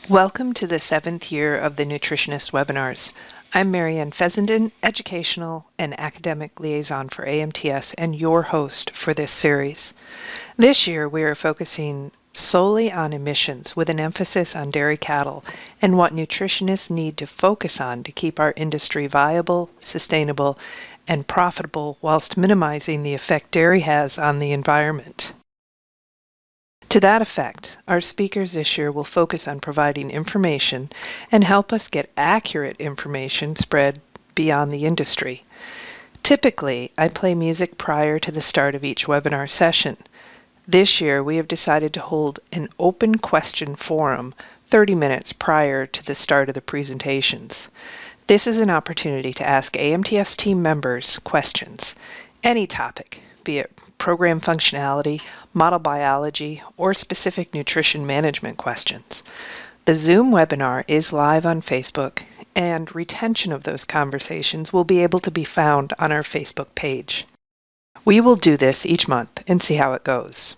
Welcome to the 7th year of the Nutritionist webinars. I'm Marianne Fessenden, Educational and Academic Liaison for AMTS and your host for this series. This year we are focusing solely on emissions with an emphasis on dairy cattle and what nutritionists need to focus on to keep our industry viable, sustainable, and profitable whilst minimizing the effect dairy has on the environment. To that effect, our speakers this year will focus on providing information and help us get accurate information spread beyond the industry. Typically, I play music prior to the start of each webinar session. This year, we have decided to hold an open question forum 30 minutes prior to the start of the presentations. This is an opportunity to ask AMTS team members questions, any topic, be it program functionality, model biology, or specific nutrition management questions. The Zoom webinar is live on Facebook, and retention of those conversations will be able to be found on our Facebook page. We will do this each month and see how it goes.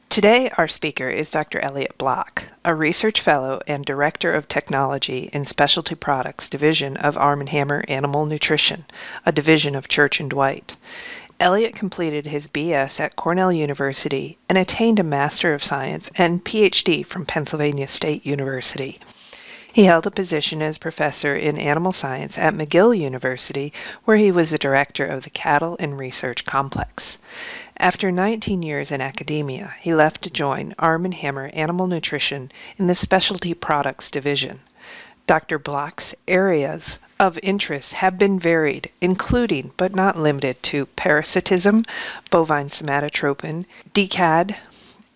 Today, our speaker is Dr. Elliot Block, a research fellow and director of technology in Specialty Products Division of Arm & Hammer Animal Nutrition, a division of Church Dwight. Elliot completed his BS at Cornell University and attained a Master of Science and PhD from Pennsylvania State University. He held a position as professor in animal science at McGill University, where he was the director of the Cattle and Research Complex. After 19 years in academia, he left to join Arm & Hammer Animal Nutrition in the Specialty Products Division. Dr. Block's areas of interest have been varied, including but not limited to parasitism, bovine somatotropin, DCAD,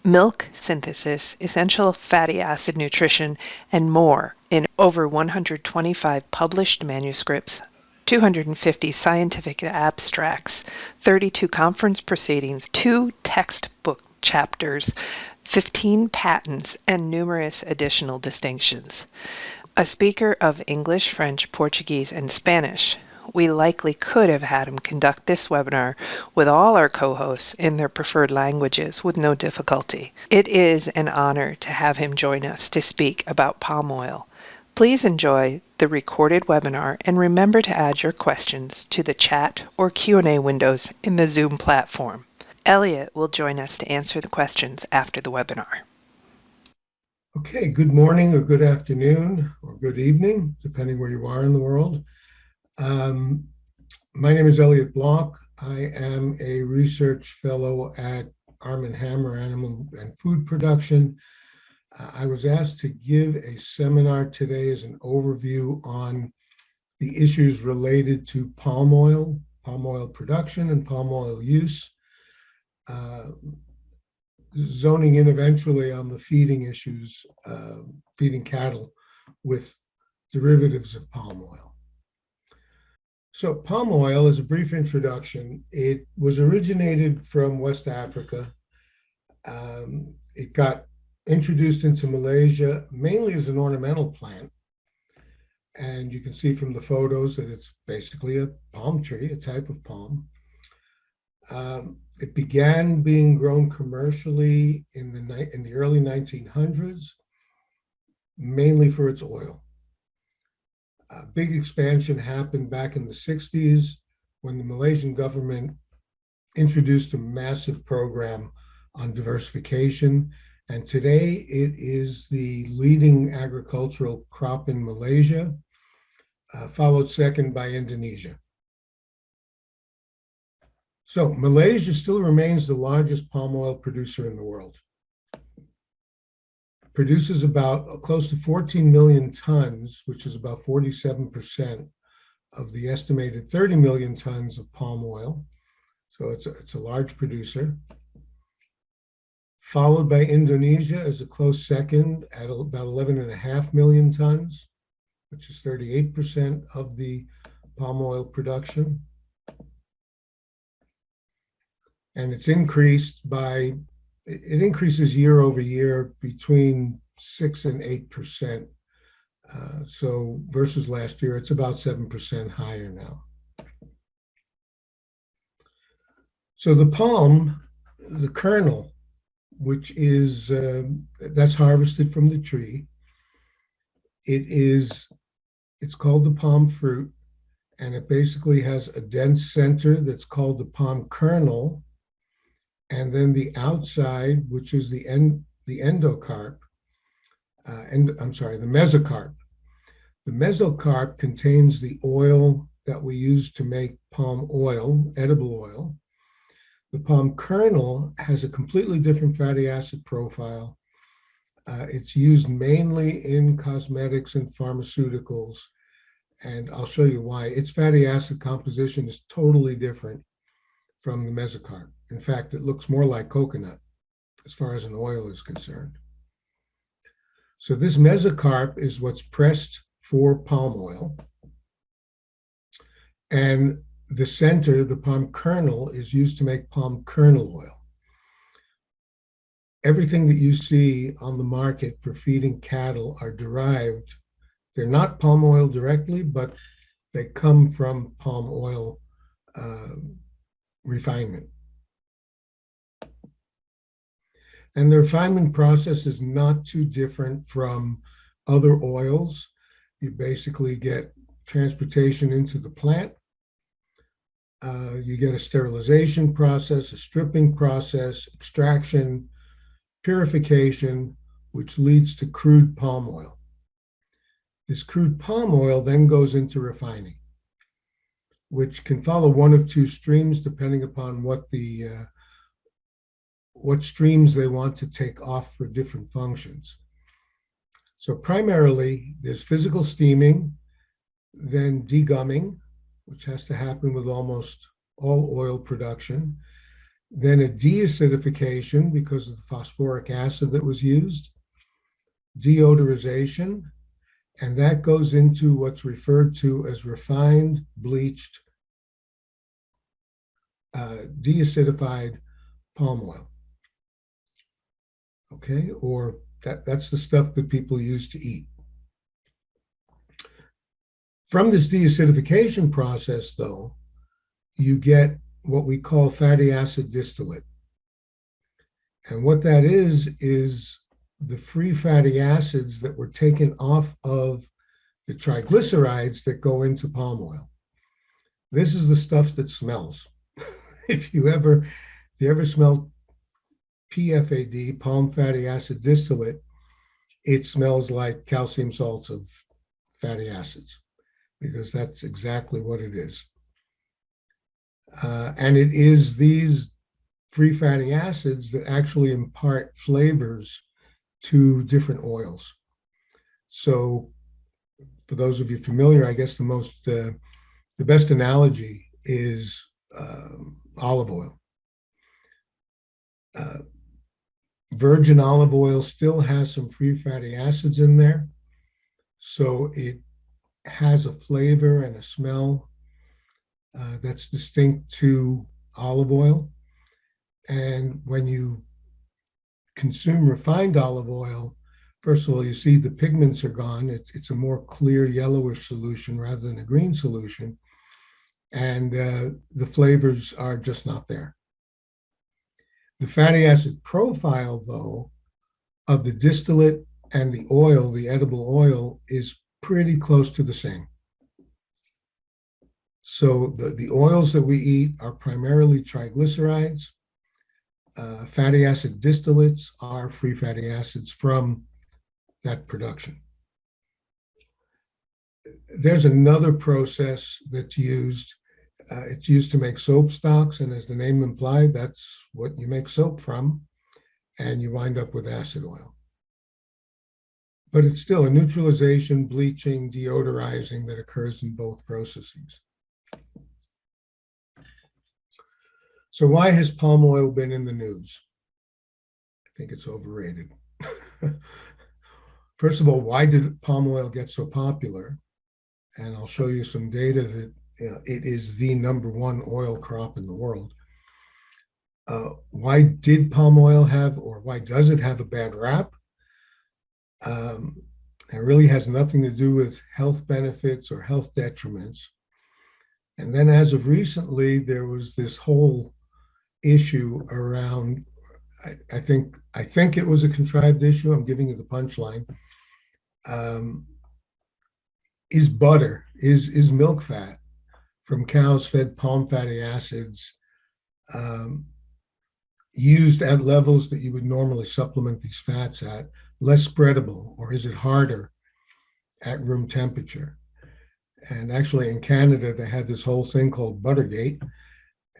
milk synthesis, essential fatty acid nutrition, and more in over 125 published manuscripts, 250 scientific abstracts, 32 conference proceedings, 2 textbook chapters, 15 patents, and numerous additional distinctions. A speaker of English, French, Portuguese, and Spanish, we likely could have had him conduct this webinar with all our co-hosts in their preferred languages with no difficulty. It is an honor to have him join us to speak about palm oil. Please enjoy the recorded webinar and remember to add your questions to the chat or Q&A windows in the Zoom platform. Elliot will join us to answer the questions after the webinar. Okay, good morning or good afternoon or good evening, depending where you are in the world. My name is Elliott Block. I am a research fellow at Arm & Hammer Animal and Food Production. I was asked to give a seminar today as an overview on the issues related to palm oil production and palm oil use. Zoning in eventually on the feeding issues, feeding cattle with derivatives of palm oil. So palm oil, as a brief introduction, it was originated from West Africa. It got introduced into Malaysia mainly as an ornamental plant. And you can see from the photos that it's basically a palm tree, a type of palm. It began being grown commercially in the early 1900s, mainly for its oil. A big expansion happened back in the 60s when the Malaysian government introduced a massive program on diversification. And today it is the leading agricultural crop in Malaysia, followed second by Indonesia. So Malaysia still remains the largest palm oil producer in the world. Produces about close to 14 million tons, which is about 47% of the estimated 30 million tons of palm oil. So it's a large producer. Followed by Indonesia as a close second at about 11.5 million tons, which is 38% of the palm oil production. And it increases year over year between 6 and 8%. So versus last year, it's about 7% higher now. So the palm, the kernel, which is, that's harvested from the tree, It's called the palm fruit, and it basically has a dense center that's called the palm kernel, and then the outside, which is the endocarp, the mesocarp. The mesocarp contains the oil that we use to make palm oil, edible oil. The palm kernel has a completely different fatty acid profile. It's used mainly in cosmetics and pharmaceuticals, and I'll show you why. Its fatty acid composition is totally different from the mesocarp. In fact, it looks more like coconut as far as an oil is concerned. So this mesocarp is what's pressed for palm oil. And the center, the palm kernel, is used to make palm kernel oil. Everything that you see on the market for feeding cattle are derived. They're not palm oil directly, but they come from palm oil refinement. And the refinement process is not too different from other oils. You basically get transportation into the plant. You get a sterilization process, a stripping process, extraction, purification, which leads to crude palm oil. This crude palm oil then goes into refining, which can follow one of two streams depending upon what streams they want to take off for different functions. So primarily, there's physical steaming, then degumming, which has to happen with almost all oil production, then a deacidification because of the phosphoric acid that was used, deodorization, and that goes into what's referred to as refined, bleached, deacidified palm oil. Okay, or that's the stuff that people use to eat. From this deacidification process, though, you get what we call fatty acid distillate. And what that is the free fatty acids that were taken off of the triglycerides that go into palm oil. This is the stuff that smells. If you ever smell PFAD, palm fatty acid distillate, it smells like calcium salts of fatty acids, because that's exactly what it is. And it is these free fatty acids that actually impart flavors to different oils. So for those of you familiar, I guess the best analogy is olive oil. Virgin olive oil still has some free fatty acids in there, so it has a flavor and a smell that's distinct to olive oil. And when you consume refined olive oil, first of all, you see the pigments are gone. It's a more clear yellowish solution rather than a green solution. And the flavors are just not there. The fatty acid profile, though, of the distillate and the oil, the edible oil, is pretty close to the same. So the oils that we eat are primarily triglycerides. Fatty acid distillates are free fatty acids from that production. There's another process that's used. It's used to make soap stocks, and as the name implied, that's what you make soap from, and you wind up with acid oil. But it's still a neutralization, bleaching, deodorizing that occurs in both processes. So why has palm oil been in the news? I think it's overrated. First of all, why did palm oil get so popular? And I'll show you some data that it is the #1 oil crop in the world. Why did palm oil have, or why does it have a bad rap? It really has nothing to do with health benefits or health detriments. And then as of recently, there was this whole issue around, I think it was a contrived issue. I'm giving you the punchline. is butter, is milk fat from cows fed palm fatty acids um, used at levels that you would normally supplement these fats at, less spreadable, or is it harder at room temperature? And actually in Canada, they had this whole thing called Buttergate,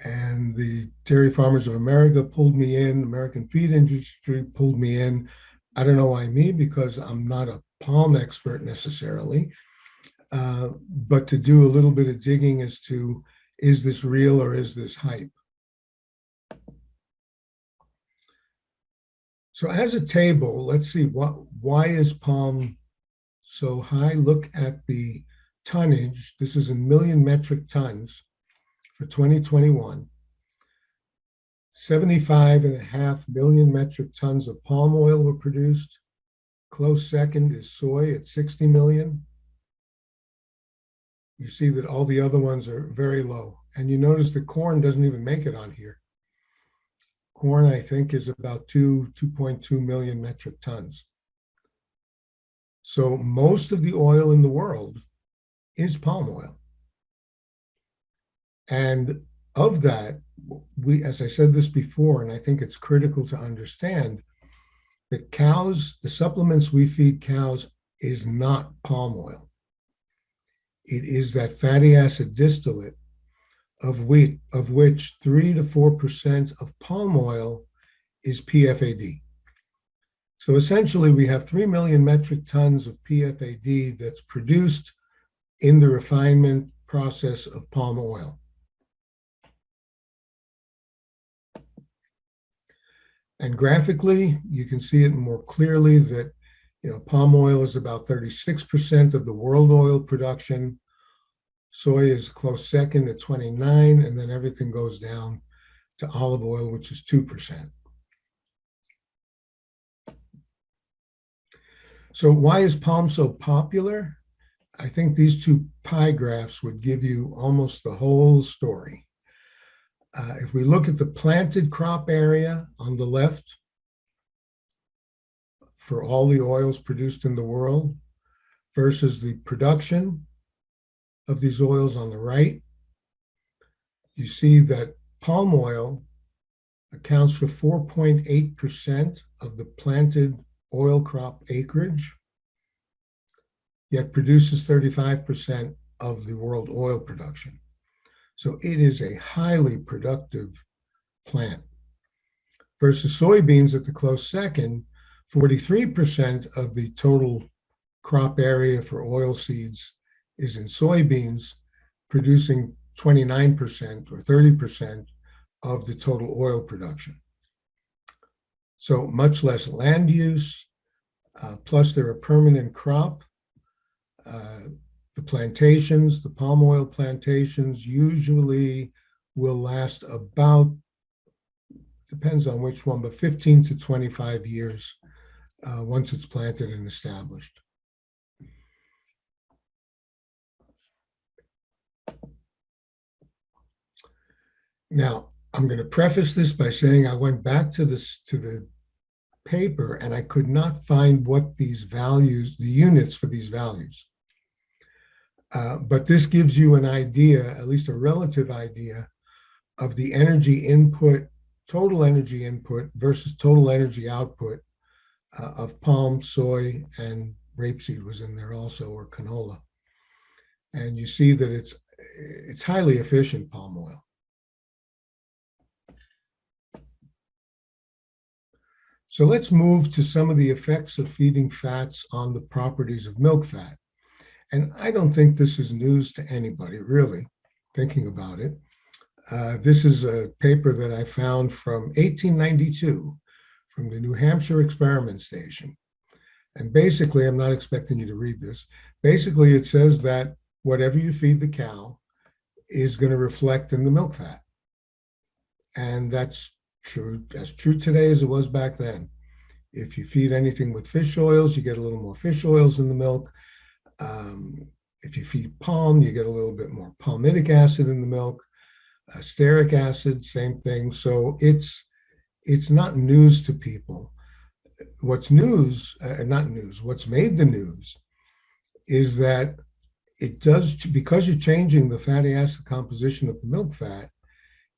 and the Dairy Farmers of America pulled me in, American feed industry pulled me in. I don't know why me, because I'm not a palm expert necessarily, but to do a little bit of digging as to, is this real or is this hype? So as a table, let's see, why is palm so high? Look at the tonnage. This is in million metric tons for 2021. 75.5 million metric tons of palm oil were produced. Close second is soy at 60 million. You see that all the other ones are very low. And you notice the corn doesn't even make it on here. Corn, I think, is about 2.2 million metric tons. So most of the oil in the world is palm oil. And of that, we, as I said this before, and I think it's critical to understand that cows, the supplements we feed cows is not palm oil. It is that fatty acid distillate of which 3 to 4% of palm oil is PFAD. So essentially we have 3 million metric tons of PFAD that's produced in the refinement process of palm oil. And graphically, you can see it more clearly that palm oil is about 36% of the world oil production. Soy is close second at 29, and then everything goes down to olive oil, which is 2%. So why is palm so popular? I think these two pie graphs would give you almost the whole story. If we look at the planted crop area on the left for all the oils produced in the world versus the production of these oils on the right, you see that palm oil accounts for 4.8% of the planted oil crop acreage, yet produces 35% of the world oil production. So it is a highly productive plant. Versus soybeans at the close second, 43% of the total crop area for oil seeds is in soybeans, producing 29% or 30% of the total oil production. So much less land use, plus they're a permanent crop. The plantations, the palm oil plantations usually will last about, depends on which one, but 15 to 25 years once it's planted and established. Now, I'm going to preface this by saying I went back to the paper and I could not find what these values, the units for these values. But this gives you an idea, at least a relative idea, of the energy input, total energy input versus total energy output of palm, soy, and rapeseed was in there also, or canola. And you see that it's highly efficient palm oil. So let's move to some of the effects of feeding fats on the properties of milk fat. And I don't think this is news to anybody, really, thinking about it. This is a paper that I found from 1892 from the New Hampshire Experiment Station. And basically, I'm not expecting you to read this. Basically, it says that whatever you feed the cow is going to reflect in the milk fat. And that's true, as true today as it was back then. If you feed anything with fish oils, you get a little more fish oils in the milk. If you feed palm, you get a little bit more palmitic acid in the milk. Stearic acid, same thing. So it's not news to people. What's news, not news, what's made the news is that it does, because you're changing the fatty acid composition of the milk fat,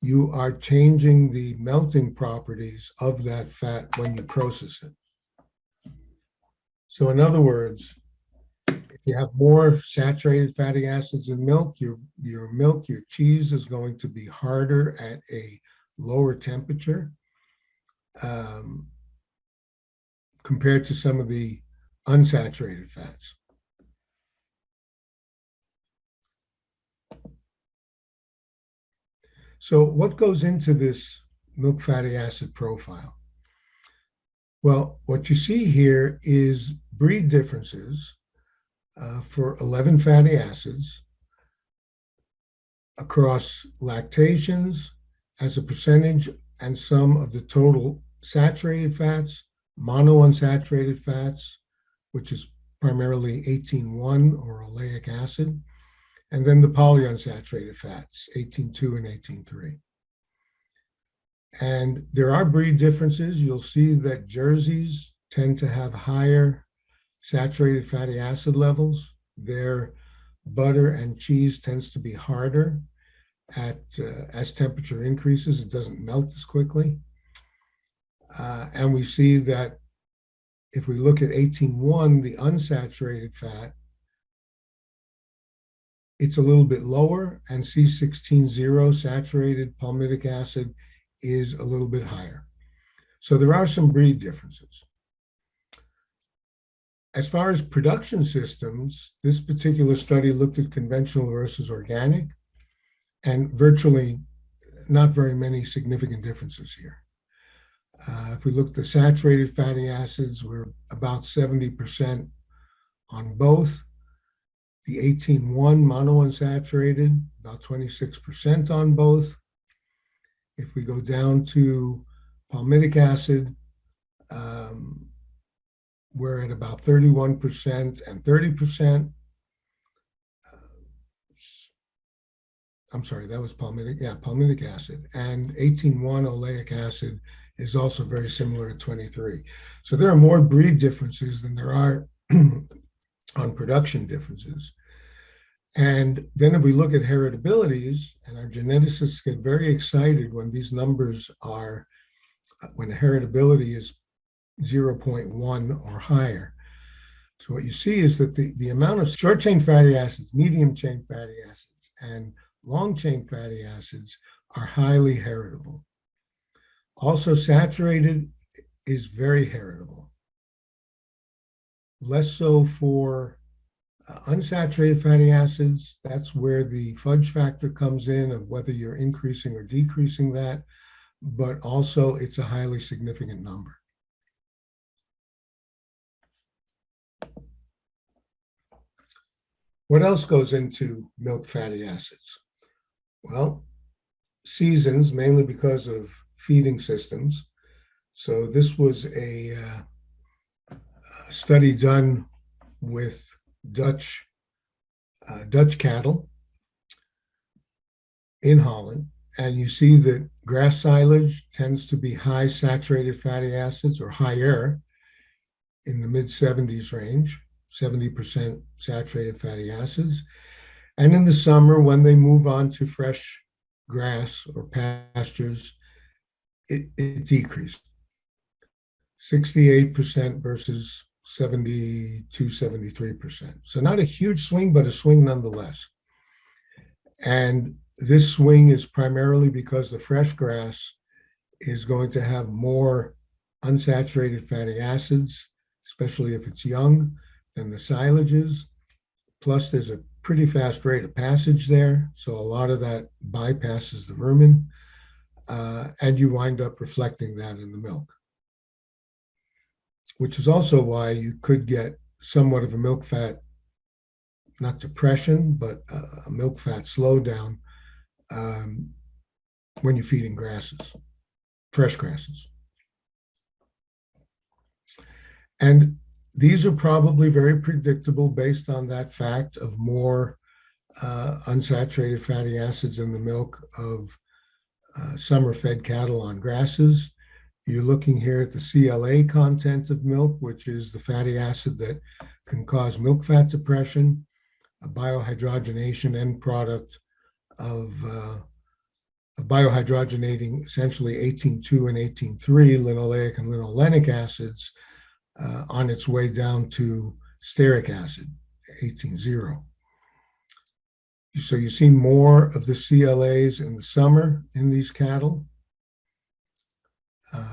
you are changing the melting properties of that fat when you process it. So in other words, if you have more saturated fatty acids in milk, your cheese is going to be harder at a lower temperature compared to some of the unsaturated fats. So what goes into this milk fatty acid profile? Well, what you see here is breed differences for 11 fatty acids across lactations as a percentage and sum of the total saturated fats, monounsaturated fats, which is primarily 18.1 or oleic acid, and then the polyunsaturated fats, 18.2 and 18.3. And there are breed differences. You'll see that Jerseys tend to have higher saturated fatty acid levels. Their butter and cheese tends to be harder as temperature increases. It doesn't melt as quickly. And we see that if we look at 18.1, the unsaturated fat, it's a little bit lower, and C16.0 saturated palmitic acid is a little bit higher. So there are some breed differences. As far as production systems, this particular study looked at conventional versus organic, and virtually not very many significant differences here. If we look at the saturated fatty acids, we're about 70% on both. The 18.1 monounsaturated, about 26% on both. If we go down to palmitic acid, we're at about 31% and 30%. I'm sorry, that was palmitic acid. And 18.1 oleic acid is also very similar at 23. So there are more breed differences than there are on production differences. And then if we look at heritabilities, and our geneticists get very excited when these numbers are, when the heritability is 0.1 or higher. So what you see is that the amount of short-chain fatty acids, medium-chain fatty acids, and long-chain fatty acids are highly heritable. Also, saturated is very heritable. Less so for unsaturated fatty acids. That's where the fudge factor comes in of whether you're increasing or decreasing that, but also it's a highly significant number. What else goes into milk fatty acids? Well, seasons, mainly because of feeding systems. So this was a study done with Dutch cattle in Holland, and you see that grass silage tends to be high saturated fatty acids or higher in the mid-70s range, 70% saturated fatty acids. And in the summer, when they move on to fresh grass or pastures, it decreased. 68% versus 72, 73%. So not a huge swing, but a swing nonetheless. And this swing is primarily because the fresh grass is going to have more unsaturated fatty acids, especially if it's young, than the silages. Plus, there's a pretty fast rate of passage there. So a lot of that bypasses the rumen, and you wind up reflecting that in the milk, which is also why you could get somewhat of a milk fat, not depression, but a milk fat slowdown when you're feeding grasses, fresh grasses. And these are probably very predictable based on that fact of more unsaturated fatty acids in the milk of summer-fed cattle on grasses. You're looking here at the CLA content of milk, which is the fatty acid that can cause milk fat depression. a biohydrogenation end product of biohydrogenating essentially 18,2 and 18,3 linoleic and linolenic acids on its way down to stearic acid, 18,0. So you see more of the CLAs in the summer in these cattle.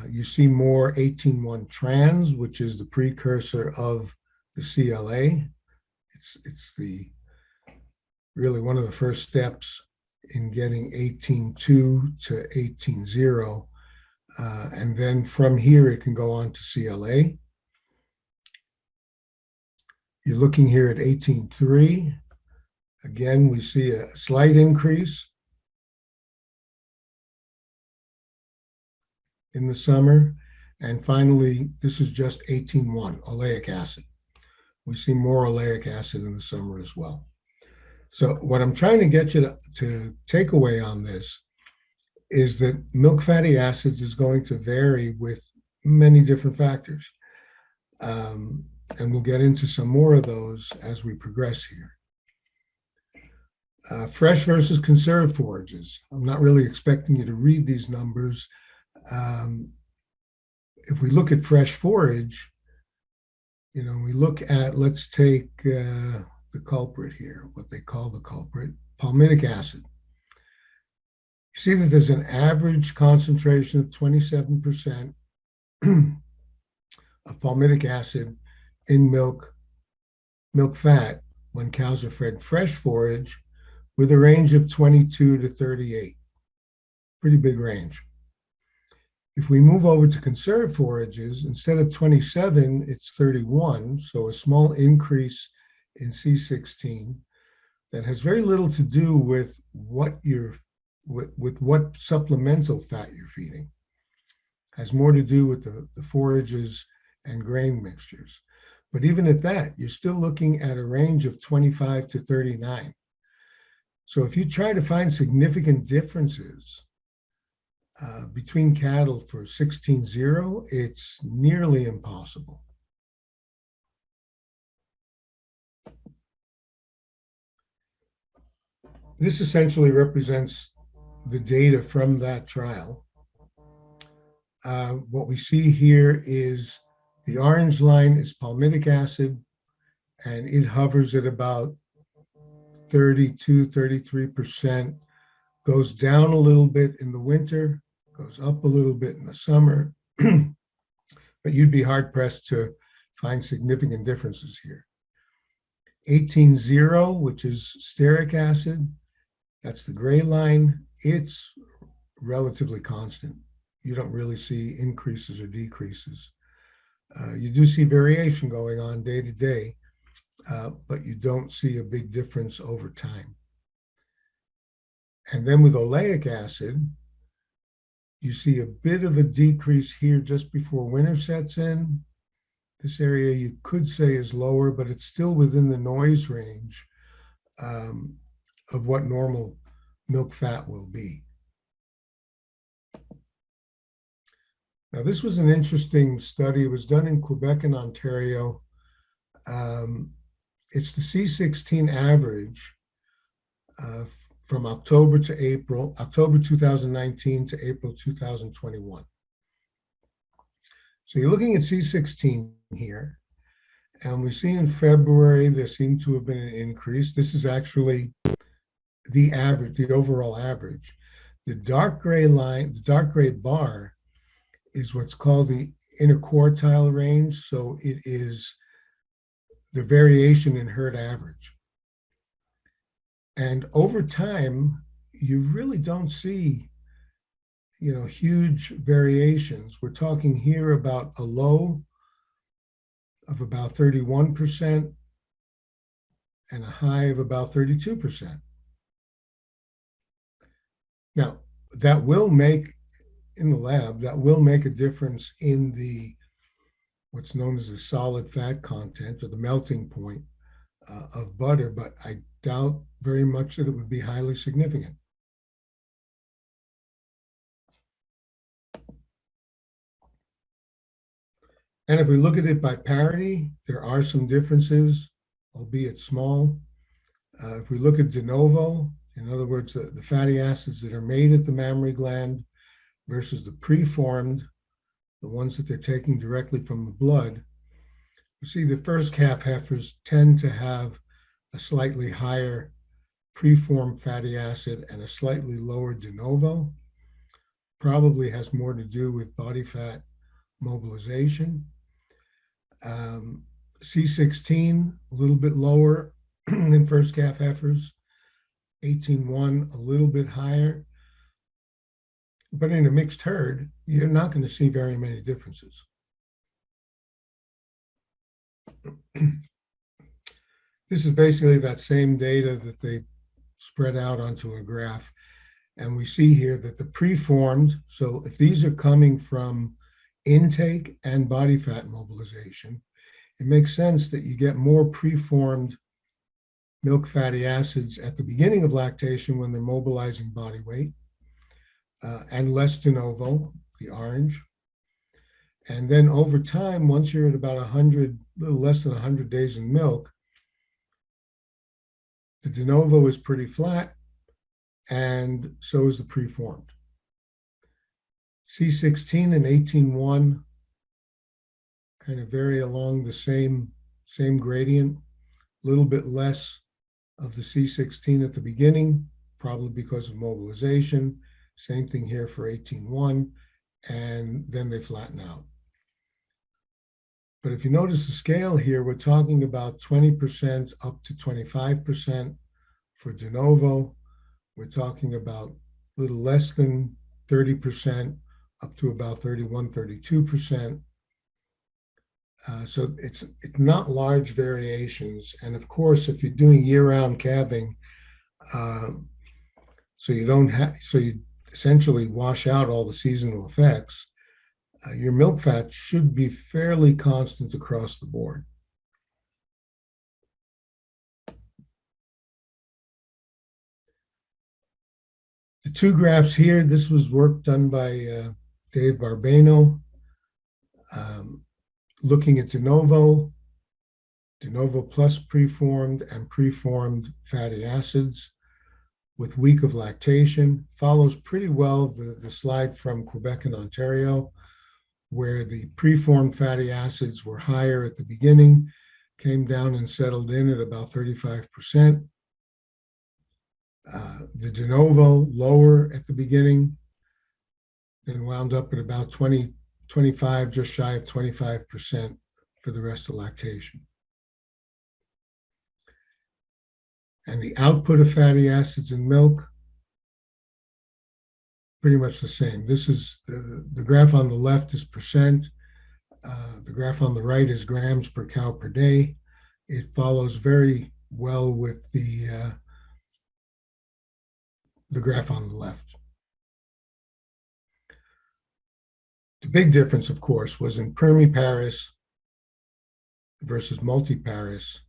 You see more 18,1 trans, which is the precursor of the CLA. It's the really one of the first steps in getting 18,2 to 18,0. And then from here, it can go on to CLA. You're looking here at 18,3. Again, we see a slight increase in the summer. And finally, this is just 18,1, oleic acid. We see more oleic acid in the summer as well. So what I'm trying to get you to take away on this is that milk fatty acids is going to vary with many different factors. And we'll get into some more of those as we progress here. Fresh versus conserved forages. I'm not really expecting you to read these numbers. If we look at fresh forage, we look at, let's take the culprit here, what they call the culprit, palmitic acid. You see that there's an average concentration of 27% of palmitic acid in milk fat when cows are fed fresh forage, with a range of 22 to 38. Pretty big range. If we move over to conserved forages, instead of 27, it's 31, so a small increase in C16 that has very little to do with what what supplemental fat you're feeding. Has more to do with the forages and grain mixtures. But even at that, you're still looking at a range of 25 to 39. So if you try to find significant differences between cattle for 16-0, it's nearly impossible. This essentially represents the data from that trial. What we see here is the orange line is palmitic acid, and it hovers at about 32, 33%, goes down a little bit in the winter, goes up a little bit in the summer, but you'd be hard pressed to find significant differences here. 18-0, which is stearic acid, that's the gray line, it's relatively constant. You don't really see increases or decreases. You do see variation going on day to day, but you don't see a big difference over time. And then with oleic acid, you see a bit of a decrease here just before winter sets in. This area you could say is lower, but it's still within the noise range of what normal milk fat will be. Now, this was an interesting study. It was done in Quebec and Ontario. It's the C16 average from October to April, October 2019 to April 2021. So you're looking at C16 here, and we see in February there seemed to have been an increase. This is actually the average, the overall average. The dark gray line, the dark gray bar is what's called the interquartile range. So it is the variation in herd average. And over time, you really don't see, huge variations. We're talking here about a low of about 31% and a high of about 32%. Now, that will make, in the lab, that will make a difference in the what's known as the solid fat content, or the melting point of butter, but I doubt very much that it would be highly significant. And if we look at it by parity, there are some differences, albeit small. If we look at de novo, in other words, the fatty acids that are made at the mammary gland versus the preformed, the ones that they're taking directly from the blood, you see the first calf heifers tend to have a slightly higher preformed fatty acid and a slightly lower de novo. Probably has more to do with body fat mobilization. C16, a little bit lower in first calf heifers. 18.1, a little bit higher. But in a mixed herd, you're not going to see very many differences. This is basically that same data that they spread out onto a graph. And we see here that the preformed, so if these are coming from intake and body fat mobilization, it makes sense that you get more preformed milk fatty acids at the beginning of lactation when they're mobilizing body weight, and less de novo, the orange. And then over time, once you're at about 100, a little less than 100 days in milk, the de novo is pretty flat, and so is the preformed. C16 and 18.1 kind of vary along the same gradient, a little bit less of the C16 at the beginning, probably because of mobilization. Same thing here for 18.1, and then they flatten out. But if you notice the scale here, we're talking about 20% up to 25% for de novo. We're talking about a little less than 30% up to about 31, 32%. So it's not large variations. And of course, if you're doing year-round calving, so you essentially wash out all the seasonal effects, your milk fat should be fairly constant across the board. The two graphs here, this was work done by Dave Barbano, looking at de novo plus preformed and preformed fatty acids with week of lactation. Follows pretty well the slide from Quebec and Ontario, where the preformed fatty acids were higher at the beginning, came down and settled in at about 35%. The de novo lower at the beginning, then wound up at about 25, just shy of 25% for the rest of lactation. And the output of fatty acids in milk, pretty much the same. This is the graph on the left is percent. The graph on the right is grams per cow per day. It follows very well with the graph on the left. The big difference, of course, was in permiparis versus multiparis.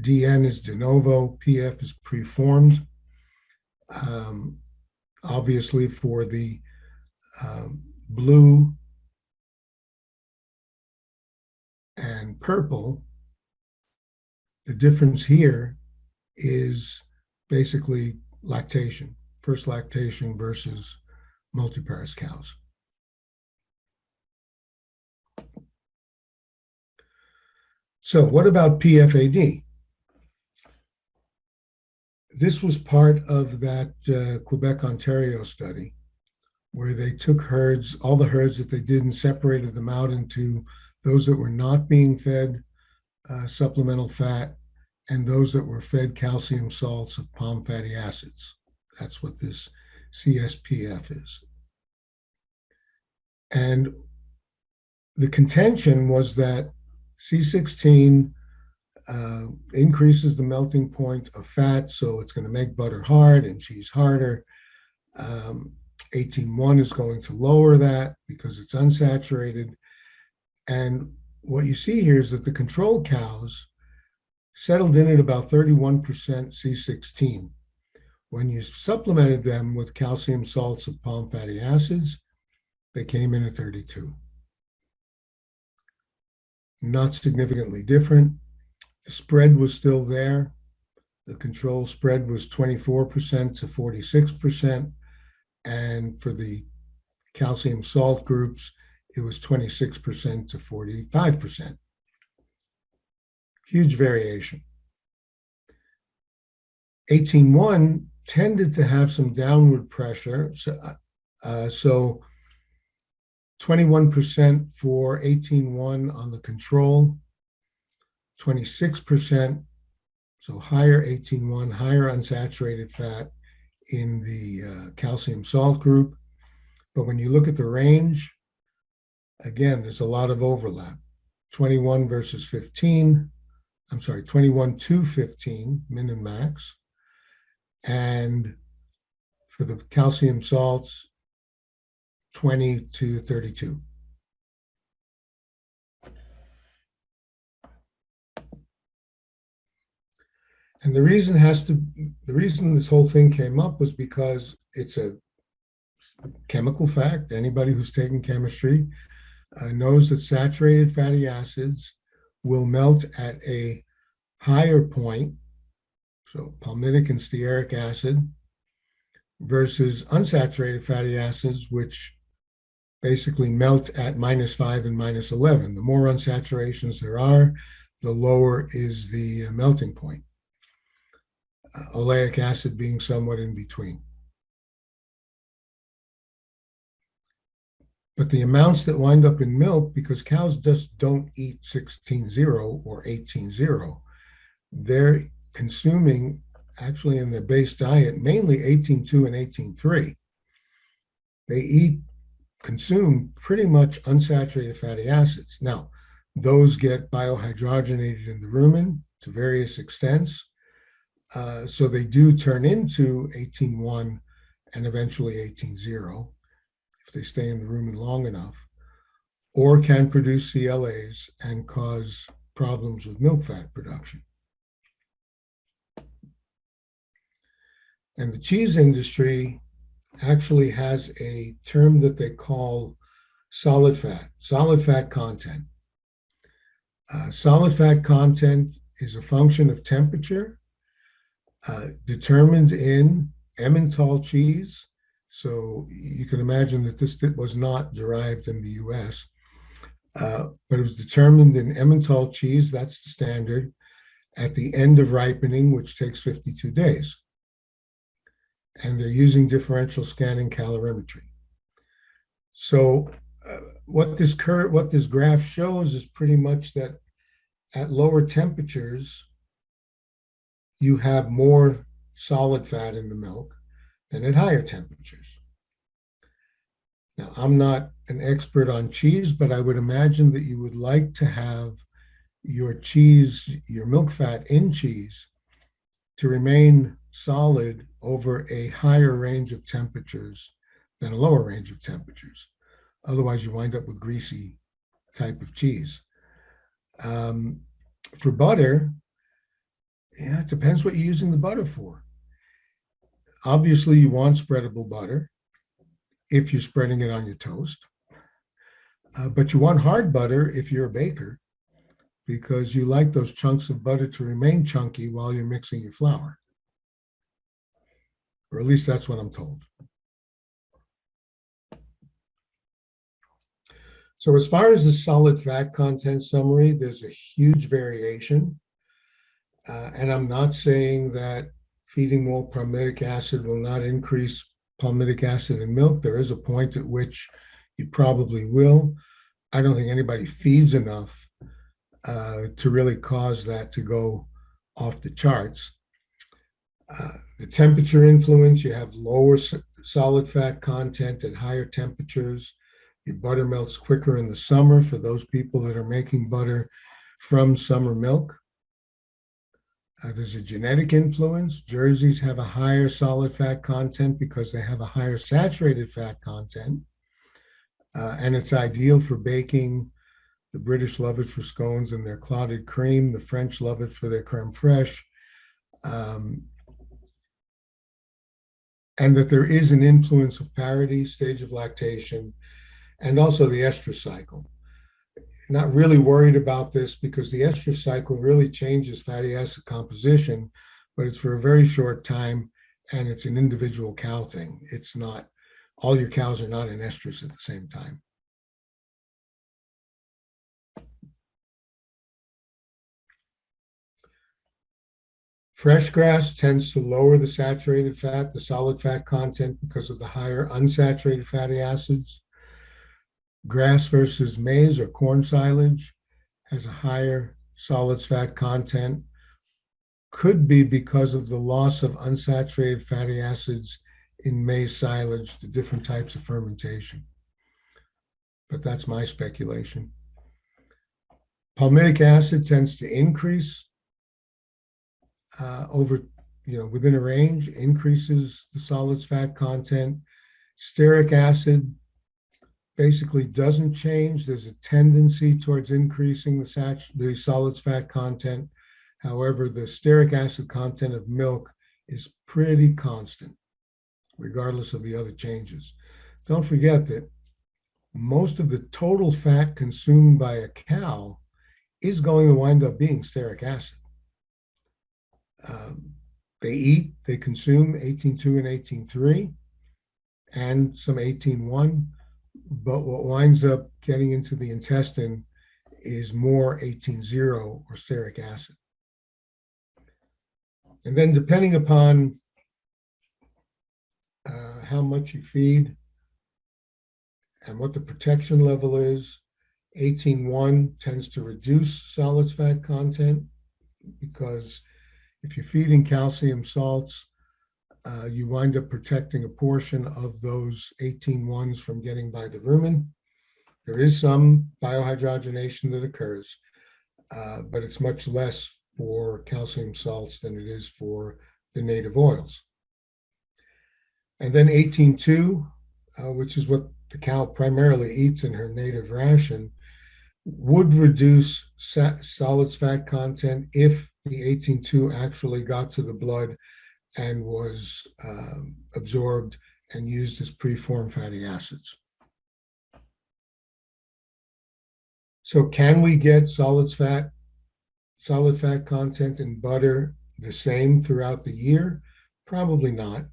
DN is de novo, PF is preformed. Obviously, for the blue and purple, the difference here is basically lactation, first lactation versus multiparis cows. So what about PFAD? This was part of that Quebec, Ontario study, where they took herds, all the herds that they did, and separated them out into those that were not being fed supplemental fat and those that were fed calcium salts of palm fatty acids. That's what this CSPF is. And the contention was that C16 increases the melting point of fat, so it's going to make butter hard and cheese harder. 18.1 is going to lower that because it's unsaturated. And what you see here is that the control cows settled in at about 31% C16. When you supplemented them with calcium salts of palm fatty acids, they came in at 32. Not significantly different. The spread was still there. The control spread was 24% to 46%. And for the calcium salt groups, it was 26% to 45%. Huge variation. 18.1 tended to have some downward pressure. So 21% for 18.1 on the control, 26%, so higher 18.1, higher unsaturated fat in the calcium salt group. But when you look at the range, again, there's a lot of overlap. 21 versus 15, 21 to 15, min and max. And for the calcium salts, 20 to 32. And the reason this whole thing came up was because it's a chemical fact. Anybody who's taken chemistry knows that saturated fatty acids will melt at a higher point, so palmitic and stearic acid, versus unsaturated fatty acids, which basically melt at -5 and -11. The more unsaturations there are, the lower is the melting point. Oleic acid being somewhat in between. But the amounts that wind up in milk, because cows just don't eat 16.0 or 18.0, they're consuming, actually in their base diet, mainly 18.2 and 18.3. They consume pretty much unsaturated fatty acids. Now, those get biohydrogenated in the rumen to various extents. So they do turn into 18.1 and eventually 18.0 if they stay in the rumen long enough, or can produce CLAs and cause problems with milk fat production. And the cheese industry actually has a term that they call solid fat content. Solid fat content is a function of temperature determined in Emmental cheese. So you can imagine that this was not derived in the US, but it was determined in Emmental cheese, that's the standard, at the end of ripening, which takes 52 days. And they're using differential scanning calorimetry. So what this graph shows is pretty much that at lower temperatures, you have more solid fat in the milk than at higher temperatures. Now, I'm not an expert on cheese, but I would imagine that you would like to have your cheese, your milk fat in cheese, to remain solid over a higher range of temperatures than a lower range of temperatures. Otherwise, you wind up with greasy type of cheese. For butter, it depends what you're using the butter for. Obviously, you want spreadable butter if you're spreading it on your toast. But you want hard butter if you're a baker, because you like those chunks of butter to remain chunky while you're mixing your flour. Or at least that's what I'm told. So as far as the solid fat content summary, there's a huge variation. And I'm not saying that feeding more palmitic acid will not increase palmitic acid in milk. There is a point at which you probably will. I don't think anybody feeds enough to really cause that to go off the charts. The temperature influence, you have lower solid fat content at higher temperatures. Your butter melts quicker in the summer for those people that are making butter from summer milk. There's a genetic influence. Jerseys have a higher solid fat content because they have a higher saturated fat content. And it's ideal for baking. The British love it for scones and their clotted cream. The French love it for their creme fraiche. And that there is an influence of parity, stage of lactation, and also the estrous cycle. Not really worried about this because the estrous cycle really changes fatty acid composition, but it's for a very short time, and it's an individual cow thing. It's not, all your cows are not in estrus at the same time. Fresh grass tends to lower the saturated fat, the solid fat content, because of the higher unsaturated fatty acids. Grass versus maize or corn silage has a higher solids fat content. Could be because of the loss of unsaturated fatty acids in maize silage, the different types of fermentation. But that's my speculation. Palmitic acid tends to increase within a range, increases the solids fat content. Stearic acid basically doesn't change. There's a tendency towards increasing the solids fat content. However, the stearic acid content of milk is pretty constant, regardless of the other changes. Don't forget that most of the total fat consumed by a cow is going to wind up being stearic acid. They consume 18.2 and 18.3 and some 18.1, but what winds up getting into the intestine is more 18.0 or stearic acid. And then depending upon how much you feed and what the protection level is, 18.1 tends to reduce solids fat content, because if you're feeding calcium salts, you wind up protecting a portion of those 18.1s from getting by the rumen. There is some biohydrogenation that occurs, but it's much less for calcium salts than it is for the native oils. And then 18.2, which is what the cow primarily eats in her native ration, would reduce solids fat content if the 18.2 actually got to the blood and was absorbed and used as preformed fatty acids. So can we get solid fat content in butter the same throughout the year? Probably not.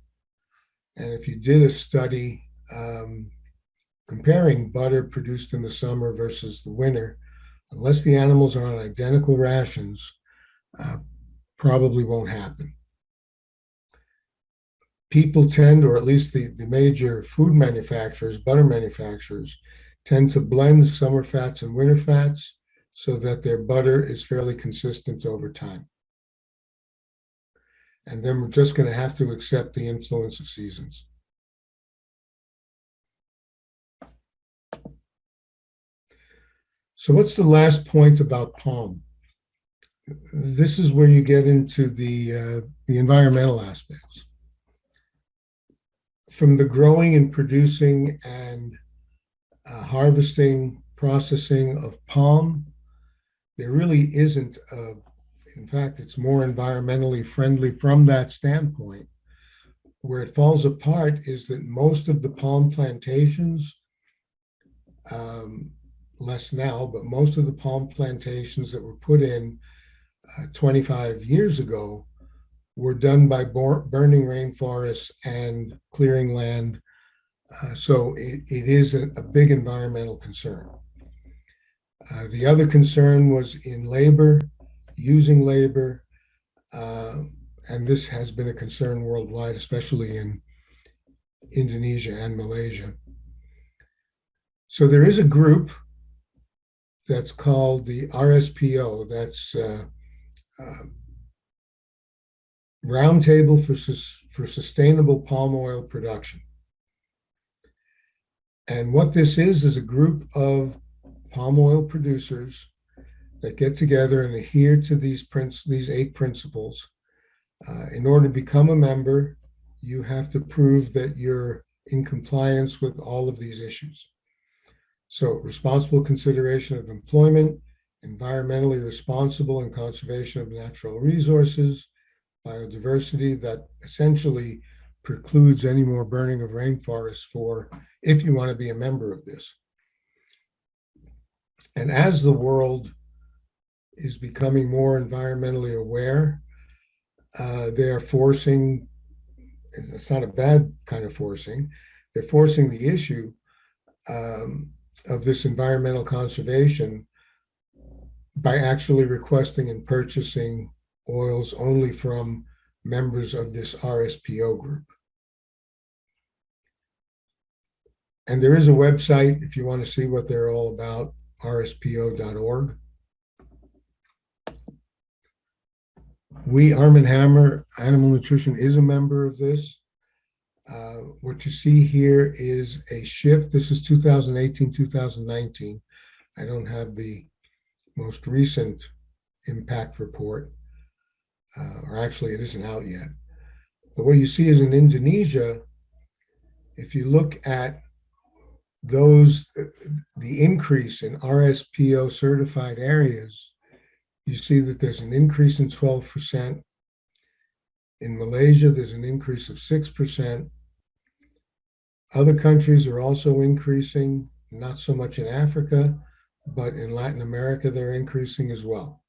And if you did a study comparing butter produced in the summer versus the winter, unless the animals are on identical rations, probably won't happen. People tend, or at least the major food manufacturers, butter manufacturers, tend to blend summer fats and winter fats so that their butter is fairly consistent over time. And then we're just going to have to accept the influence of seasons. So what's the last point about palm? This is where you get into the environmental aspects. From the growing and producing and harvesting, processing of palm, there really isn't in fact, it's more environmentally friendly from that standpoint. Where it falls apart is that most of the palm plantations, less now, but most of the palm plantations that were put in 25 years ago were done by burning rainforests and clearing land. So it is a big environmental concern. The other concern was in labor, using labor, and this has been a concern worldwide, especially in Indonesia and Malaysia. So there is a group that's called the RSPO, that's Roundtable for Sustainable Palm Oil Production. And what this is a group of palm oil producers that get together and adhere to these 8 principles. In order to become a member, you have to prove that you're in compliance with all of these issues. So responsible consideration of employment, environmentally responsible and conservation of natural resources, biodiversity, that essentially precludes any more burning of rainforests if you want to be a member of this. And as the world is becoming more environmentally aware, They're forcing, it's not a bad kind of forcing, they're forcing the issue of this environmental conservation by actually requesting and purchasing oils only from members of this RSPO group. And there is a website if you want to see what they're all about, rspo.org. We, Arm & Hammer Animal Nutrition, is a member of this. What you see here is a shift. This is 2018, 2019. I don't have the most recent impact report, or actually it isn't out yet. But what you see is in Indonesia, if you look at those, the increase in RSPO certified areas, you see that there's an increase in 12%. In Malaysia, there's an increase of 6%. Other countries are also increasing, not so much in Africa, but in Latin America, they're increasing as well.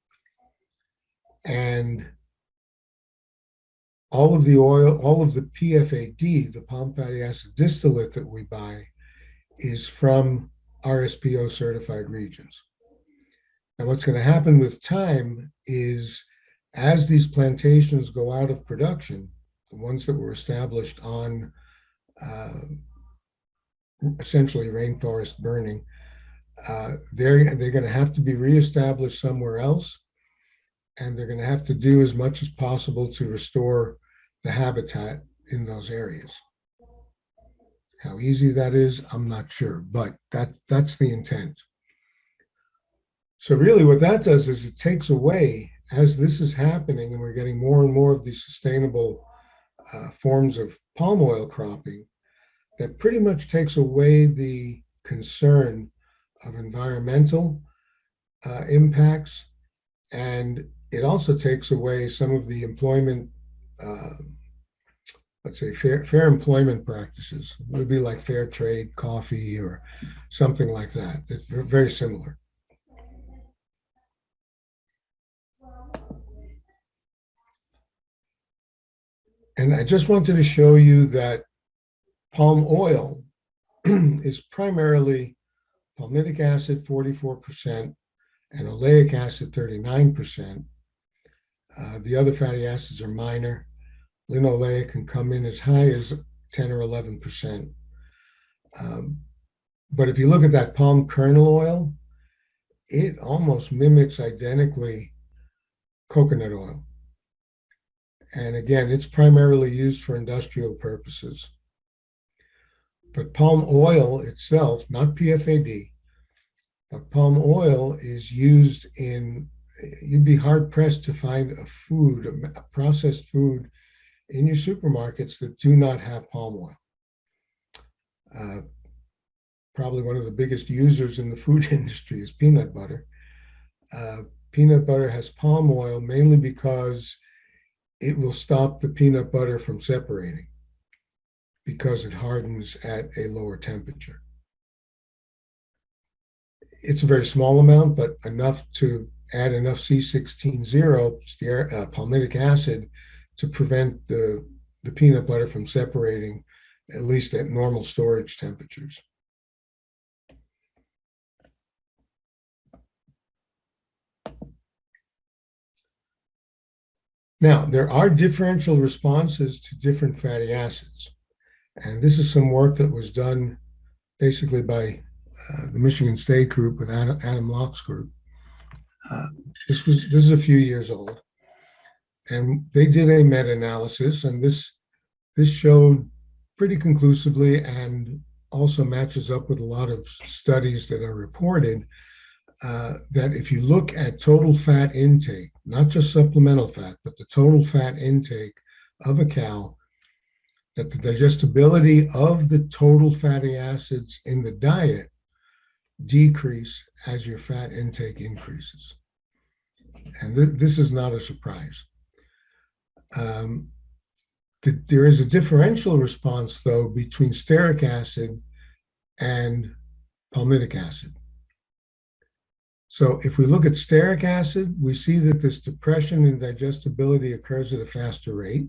And all of the oil, all of the PFAD, the palm fatty acid distillate that we buy, is from RSPO certified regions. And what's going to happen with time is, as these plantations go out of production, the ones that were established on essentially rainforest burning, they're going to have to be reestablished somewhere else, and they're going to have to do as much as possible to restore the habitat in those areas. How easy that is, I'm not sure, but that's the intent. So really what that does is it takes away, as this is happening and we're getting more and more of these sustainable forms of palm oil cropping, that pretty much takes away the concern of environmental impacts, and it also takes away some of the employment, let's say fair employment practices. It would be like fair trade coffee or something like that. It's very similar. And I just wanted to show you that palm oil is primarily palmitic acid, 44%, and oleic acid, 39%. The other fatty acids are minor. Linoleic can come in as high as 10 or 11%. But if you look at that palm kernel oil, it almost mimics identically coconut oil. And again, it's primarily used for industrial purposes. But palm oil itself, not PFAD, but palm oil is used in, you'd be hard pressed to find a food, a processed food in your supermarkets that do not have palm oil. Probably one of the biggest users in the food industry is peanut butter. Peanut butter has palm oil mainly because it will stop the peanut butter from separating because it hardens at a lower temperature. It's a very small amount, but enough to add enough C16-0 palmitic acid to prevent the peanut butter from separating, at least at normal storage temperatures. Now, there are differential responses to different fatty acids. And this is some work that was done basically by the Michigan State group with Adam Locke's group. This is a few years old. And they did a meta-analysis, and this showed pretty conclusively, and also matches up with a lot of studies that are reported, that if you look at total fat intake, not just supplemental fat, but the total fat intake of a cow, that the digestibility of the total fatty acids in the diet decrease as your fat intake increases. And this is not a surprise. There is a differential response, though, between stearic acid and palmitic acid. So if we look at stearic acid, we see that this depression in digestibility occurs at a faster rate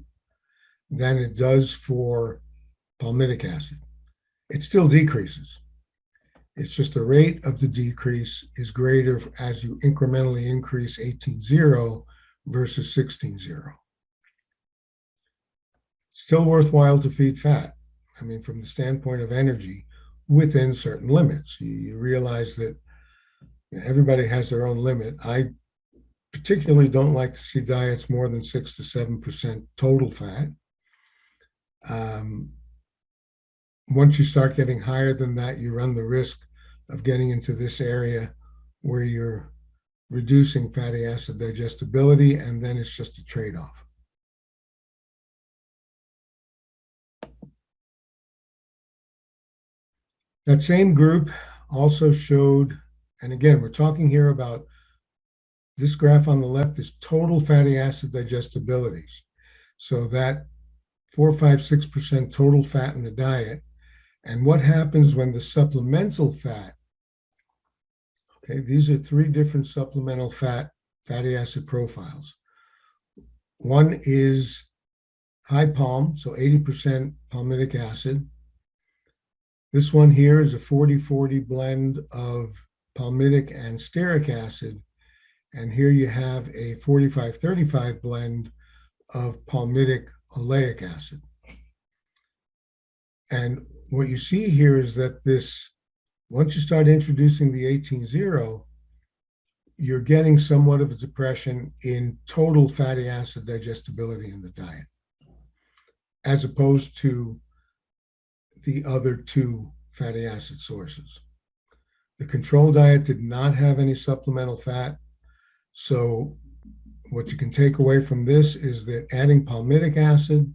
than it does for palmitic acid. It still decreases. It's just the rate of the decrease is greater as you incrementally increase 18.0 versus 16.0. Still worthwhile to feed fat. I mean, from the standpoint of energy, within certain limits. You realize that everybody has their own limit. I particularly don't like to see diets more than 6 to 7% total fat. Once you start getting higher than that, you run the risk of getting into this area where you're reducing fatty acid digestibility, and then it's just a trade-off. That same group also showed, and again, we're talking here about this graph on the left is total fatty acid digestibilities. So that 4, 5, 6% total fat in the diet, and what happens when the supplemental fat, okay, these are 3 different supplemental fatty acid profiles. One is high palm, so 80% palmitic acid. This one here is a 40-40 blend of palmitic and stearic acid. And here you have a 45-35 blend of palmitic oleic acid. And what you see here is that once you start introducing the 18.0, you're getting somewhat of a depression in total fatty acid digestibility in the diet, as opposed to the other 2 fatty acid sources. The control diet did not have any supplemental fat. So what you can take away from this is that adding palmitic acid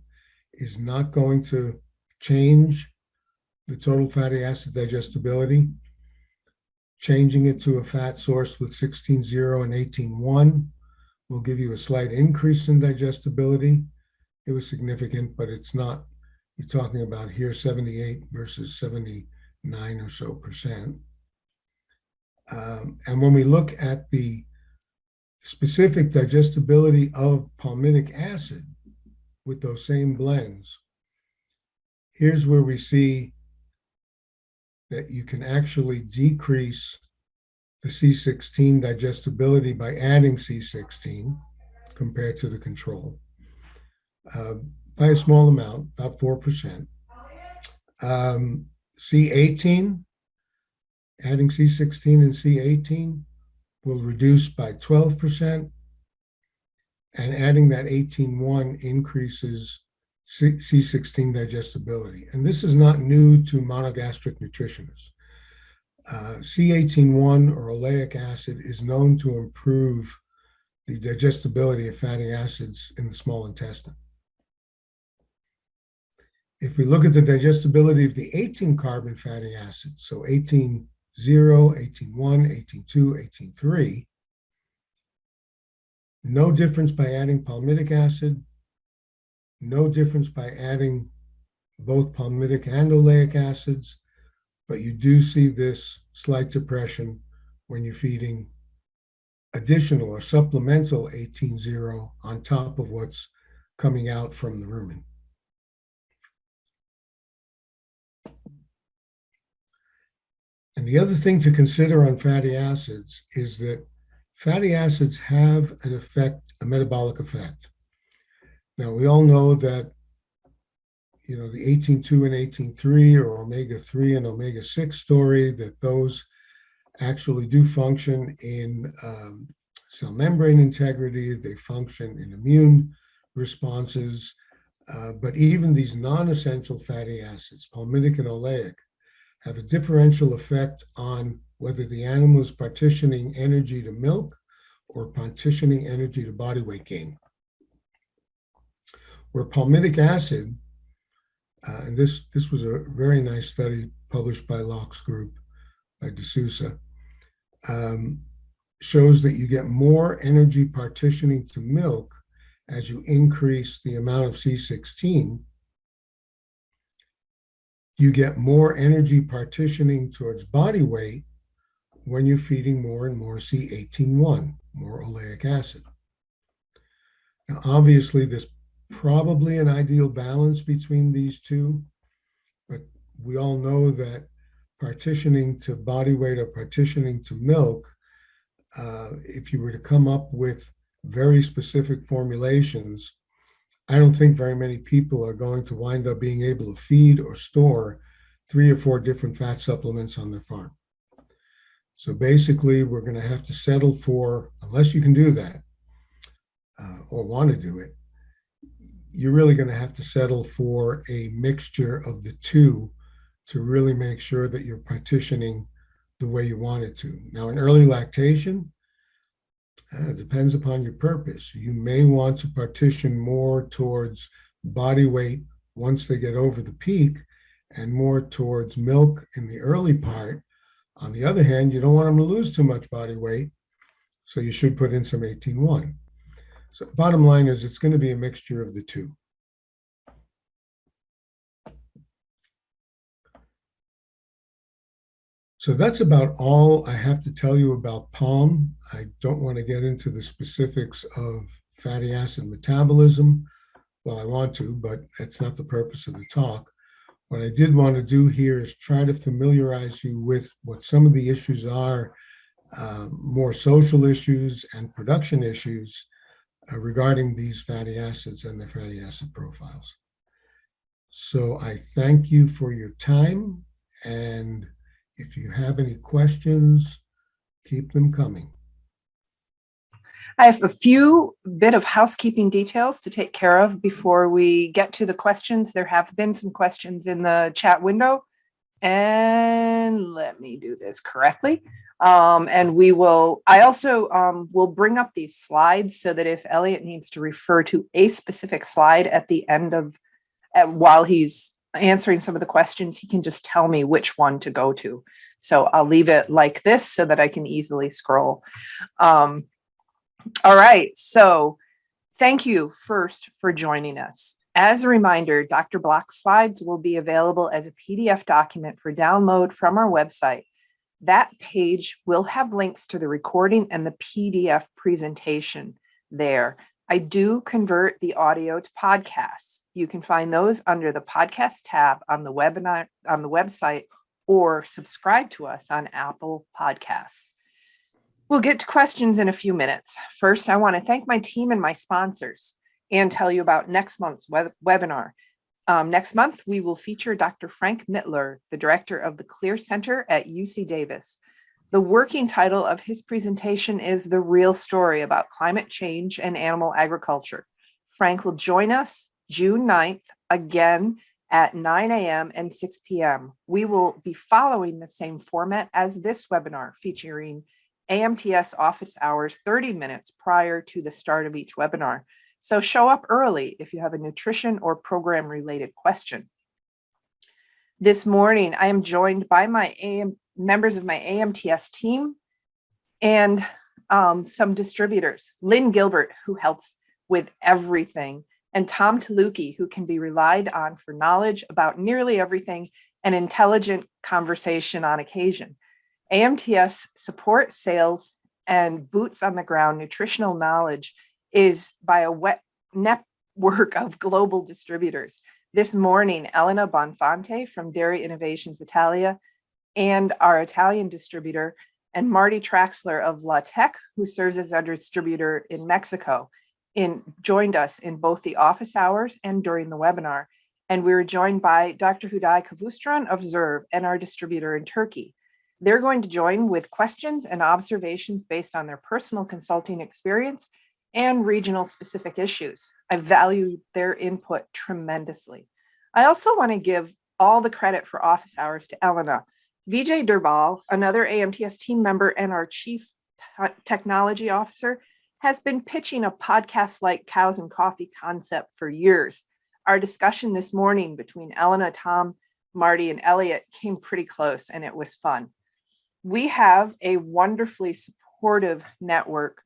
is not going to change the total fatty acid digestibility. Changing it to a fat source with 16.0 and 18.1 will give you a slight increase in digestibility. It was significant, but it's not, you're talking about here 78 versus 79 or so percent. And when we look at the specific digestibility of palmitic acid with those same blends, here's where we see that you can actually decrease the C16 digestibility by adding C16 compared to the control by a small amount, about 4%. C18, adding C16 and C18 will reduce by 12%, and adding that 18.1 increases C16 digestibility. And this is not new to monogastric nutritionists. C18.1 or oleic acid is known to improve the digestibility of fatty acids in the small intestine. If we look at the digestibility of the 18 carbon fatty acids, so 18.0, 18.1, 18.2, 18.3, no difference by adding palmitic acid, no difference by adding both palmitic and oleic acids, but you do see this slight depression when you're feeding additional or supplemental 18.0 on top of what's coming out from the rumen. And the other thing to consider on fatty acids is that fatty acids have an effect, a metabolic effect. Now, we all know that, the 18.2 and 18.3 or omega-3 and omega-6 story, that those actually do function in cell membrane integrity, they function in immune responses, but even these non-essential fatty acids, palmitic and oleic, have a differential effect on whether the animal is partitioning energy to milk or partitioning energy to body weight gain. Where palmitic acid, and this was a very nice study published by Locke's group, by D'Souza, shows that you get more energy partitioning to milk as you increase the amount of C16. You get more energy partitioning towards body weight when you're feeding more and more C18-1, more oleic acid. Now, obviously, there's probably an ideal balance between these two, but we all know that partitioning to body weight or partitioning to milk, if you were to come up with very specific formulations, I don't think very many people are going to wind up being able to feed or store 3 or 4 different fat supplements on their farm. So basically, we're going to have to settle for, unless you can do that or want to do it, you're really going to have to settle for a mixture of the two to really make sure that you're partitioning the way you want it to. Now, in early lactation, it depends upon your purpose. You may want to partition more towards body weight once they get over the peak and more towards milk in the early part. On the other hand, you don't want them to lose too much body weight, so you should put in some 18-1. So bottom line is it's going to be a mixture of the two. So that's about all I have to tell you about PALM. I don't want to get into the specifics of fatty acid metabolism. Well, I want to, but that's not the purpose of the talk. What I did want to do here is try to familiarize you with what some of the issues are, more social issues and production issues regarding these fatty acids and their fatty acid profiles. So I thank you for your time, and if you have any questions, keep them coming. I have a few bit of housekeeping details to take care of before we get to the questions. There have been some questions in the chat window, and let me do this correctly. And I also will bring up these slides so that if Elliot needs to refer to a specific slide at the end of, while he's answering some of the questions, he can just tell me which one to go to. So I'll leave it like this so that I can easily scroll. All right, so thank you first for joining us. As a reminder, Dr. Block's slides will be available as a PDF document for download from our website. That page will have links to the recording and the PDF presentation there. I do convert the audio to podcasts. You can find those under the podcast tab on the webinar on the website, or subscribe to us on Apple Podcasts. We'll get to questions in a few minutes. First, I want to thank my team and my sponsors and tell you about next month's webinar. Next month, we will feature Dr. Frank Mittler, the director of the Clear Center at UC Davis. The working title of his presentation is The Real Story About Climate Change and Animal Agriculture. Frank will join us June 9th, again at 9 a.m. and 6 p.m. We will be following the same format as this webinar, featuring AMTS office hours 30 minutes prior to the start of each webinar. So show up early if you have a nutrition or program related question. This morning, I am joined by members of my AMTS team and some distributors. Lynn Gilbert, who helps with everything, and Tom Taluki, who can be relied on for knowledge about nearly everything and intelligent conversation on occasion. AMTS support, sales, and boots on the ground nutritional knowledge is by a wet network of global distributors. This morning, Elena Bonfante from Dairy Innovations Italia and our Italian distributor, and Marty Traxler of La Tech, who serves as our distributor in Mexico, joined us in both the office hours and during the webinar. And we were joined by Dr. Huday Kavustran of Zerv and our distributor in Turkey. They're going to join with questions and observations based on their personal consulting experience and regional specific issues. I value their input tremendously. I also want to give all the credit for office hours to Elena. Vijay Durbal, another AMTS team member and our chief technology officer, has been pitching a podcast like Cows and Coffee concept for years. Our discussion this morning between Elena, Tom, Marty, and Elliot came pretty close, and it was fun. We have a wonderfully supportive network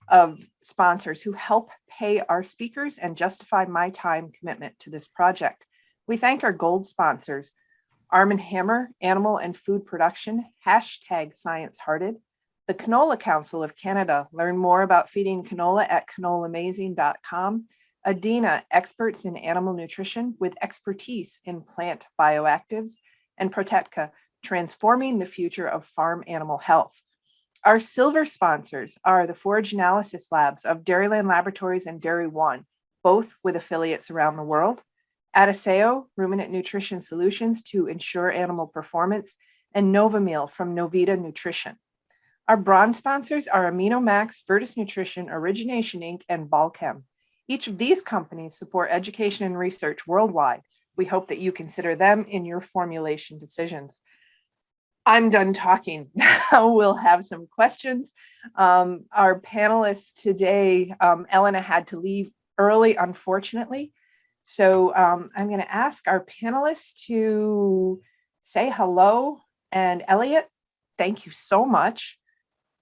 of sponsors who help pay our speakers and justify my time commitment to this project. We thank our gold sponsors, Arm & Hammer, Animal and Food Production, #ScienceHearted. The Canola Council of Canada. Learn more about feeding canola at canolamazing.com. Adina, experts in animal nutrition with expertise in plant bioactives. And Protetka, transforming the future of farm animal health. Our silver sponsors are the Forage Analysis Labs of Dairyland Laboratories and Dairy One, both with affiliates around the world. Adiseo, Ruminant Nutrition Solutions to ensure animal performance, and Novamil from Novita Nutrition. Our bronze sponsors are AminoMax, Virtus Nutrition, Origination Inc., and Balchem. Each of these companies support education and research worldwide. We hope that you consider them in your formulation decisions. I'm done talking. Now we'll have some questions. Our panelists today, Elena had to leave early, unfortunately. So I'm going to ask our panelists to say hello. And Elliot, thank you so much.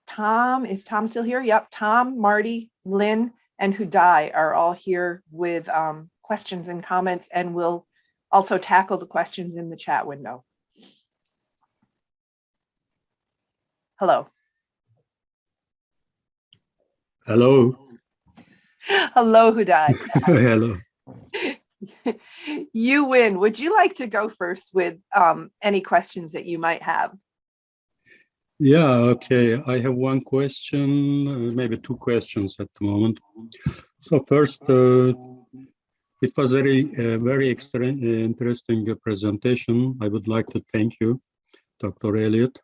Tom, is Tom still here? Yep. Tom, Marty, Lynn, and Hudai are all here with questions and comments, and we'll also tackle the questions in the chat window. Hello. Hello. Hello, Hudai. Hello. You win. Would you like to go first with any questions that you might have? Yeah, okay. I have one question, maybe two questions at the moment. So first, it was very interesting presentation. I would like to thank you, Dr. Elliott.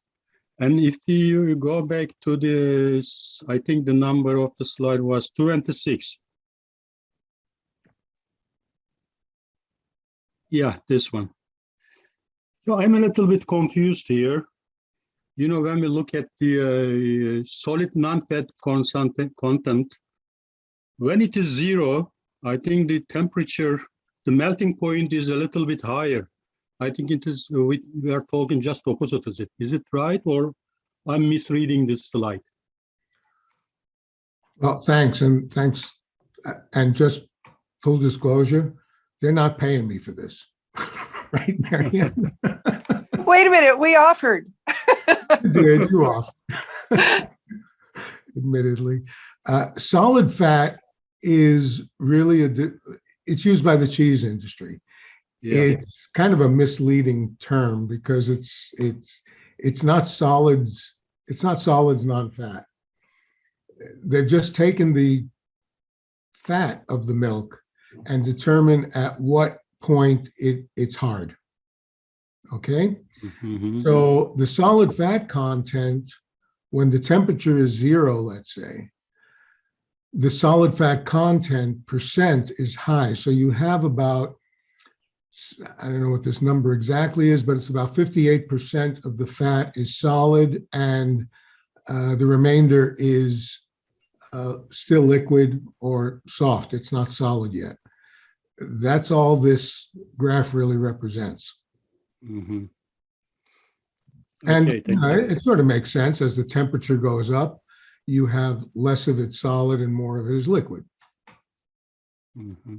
And if you go back to this, I think the number of the slide was 26. Yeah, this one. So I'm a little bit confused here. You know, when we look at the solid non-fat content, when it is 0, I think the temperature, the melting point is a little bit higher. I think it is, we are talking just opposite of it. Is it right, or I'm misreading this slide? Well, thanks. And just full disclosure, they're not paying me for this. Right, Marianne? Wait a minute, we offered. You off. Admittedly. Solid fat is really it's used by the cheese industry. Yeah. It's kind of a misleading term because it's not solids, non-fat. They've just taken the fat of the milk and determine at what point it's hard. Okay? Mm-hmm. So the solid fat content, when the temperature is 0, let's say, the solid fat content percent is high. So you have about, I don't know what this number exactly is, but it's about 58% of the fat is solid, and the remainder is still liquid or soft. It's not solid yet. That's all this graph really represents. Mm-hmm. And okay, it sort of makes sense. As the temperature goes up, you have less of it solid and more of it is liquid. Mm-hmm.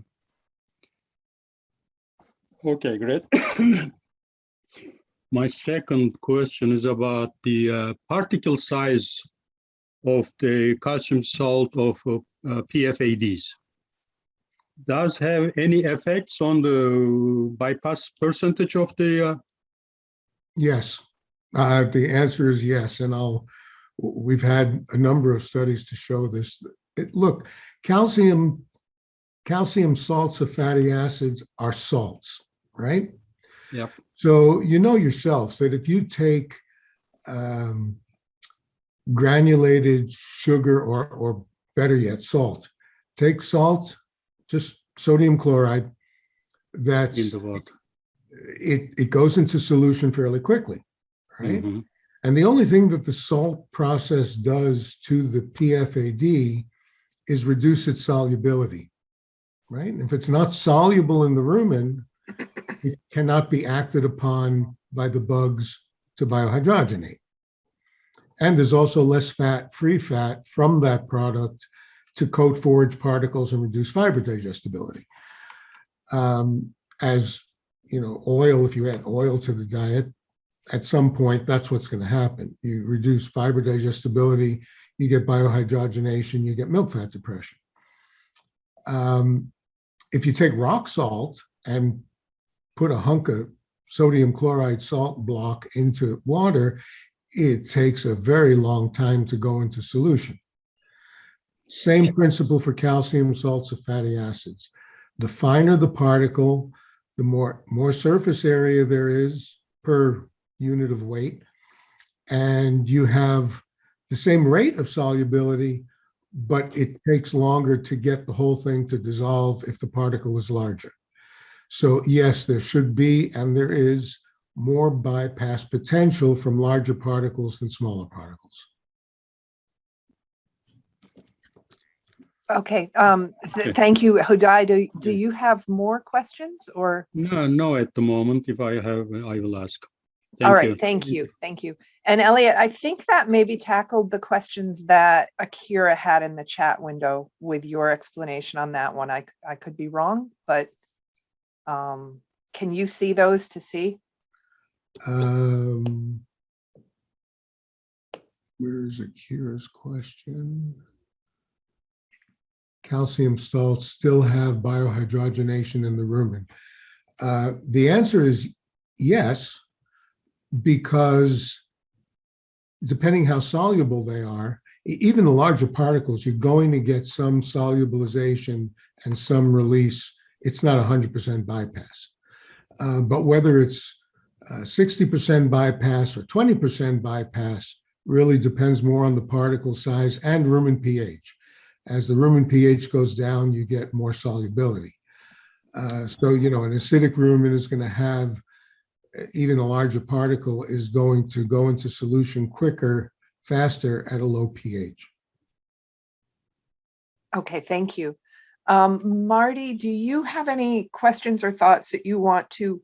Okay, great. My second question is about the particle size of the calcium salt of PFADs. Does have any effects on the bypass percentage of the? Yes, the answer is yes, and we've had a number of studies to show this. Look, calcium salts of fatty acids are salts, right? Yeah. So you know yourself that if you take granulated sugar or better yet, salt, take salt, just sodium chloride, that's in the water. It goes into solution fairly quickly, right? Mm-hmm. And the only thing that the salt process does to the PFAD is reduce its solubility, right? If it's not soluble in the rumen, it cannot be acted upon by the bugs to biohydrogenate. And there's also less free fat from that product to coat forage particles and reduce fiber digestibility. As oil, if you add oil to the diet, at some point, that's what's going to happen. You reduce fiber digestibility, you get biohydrogenation, you get milk fat depression. If you take rock salt and put a hunk of sodium chloride salt block into water, it takes a very long time to go into solution. Same principle for calcium salts of fatty acids. The finer the particle, the more surface area there is per unit of weight, and you have the same rate of solubility, but it takes longer to get the whole thing to dissolve if the particle is larger. So yes, there should be, and there is, more bypass potential from larger particles than smaller particles. Okay. Thank you, Huday. Do you have more questions or? No, at the moment. If I have, I will ask. All right. Thank you. Thank you. And Elliot, I think that maybe tackled the questions that Akira had in the chat window with your explanation on that one. I could be wrong, but can you see those to see? Where's Akira's question? Calcium salts still have biohydrogenation in the rumen. The answer is yes, because depending how soluble they are, even the larger particles, you're going to get some solubilization and some release. It's not 100% bypass. But whether it's 60% bypass or 20% bypass really depends more on the particle size and rumen pH. As the rumen pH goes down, you get more solubility. So, an acidic rumen is going to have, even a larger particle is going to go into solution quicker, faster at a low pH. Okay, thank you. Marty, do you have any questions or thoughts that you want to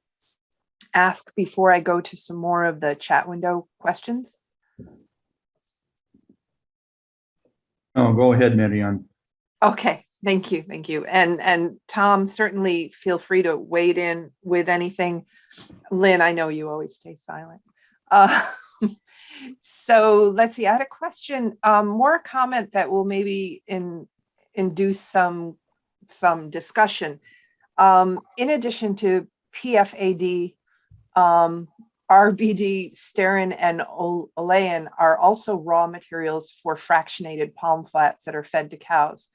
ask before I go to some more of the chat window questions? Oh, go ahead, Marianne. Okay, thank you, thank you. And Tom, certainly feel free to wade in with anything. Lynn, I know you always stay silent. So let's see, I had a question, more a comment that will maybe induce some discussion. In addition to PFAD, RBD, stearin, and olein are also raw materials for fractionated palm fats that are fed to cows.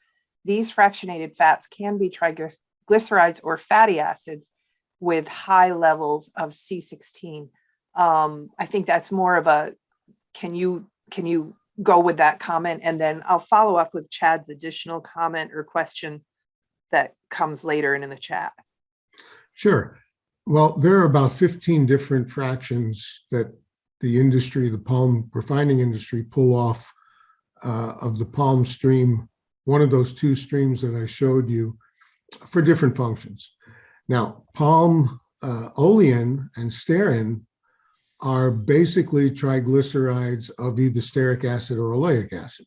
These fractionated fats can be triglycerides or fatty acids with high levels of C16. I think that's more of a, can you go with that comment? And then I'll follow up with Chad's additional comment or question that comes later in the chat. Sure. Well, there are about 15 different fractions that the industry, the palm refining industry, pull off of the palm stream, one of those two streams that I showed you, for different functions. Now, palm olein and stearin are basically triglycerides of either stearic acid or oleic acid.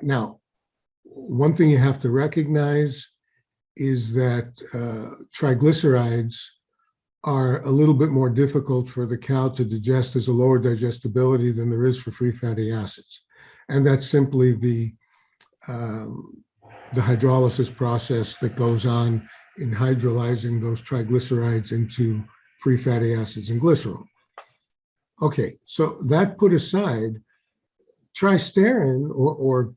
Now, one thing you have to recognize is that triglycerides are a little bit more difficult for the cow to digest. There's a lower digestibility than there is for free fatty acids. And that's simply the hydrolysis process that goes on in hydrolyzing those triglycerides into free fatty acids and glycerol. Okay, so that put aside, tristerin or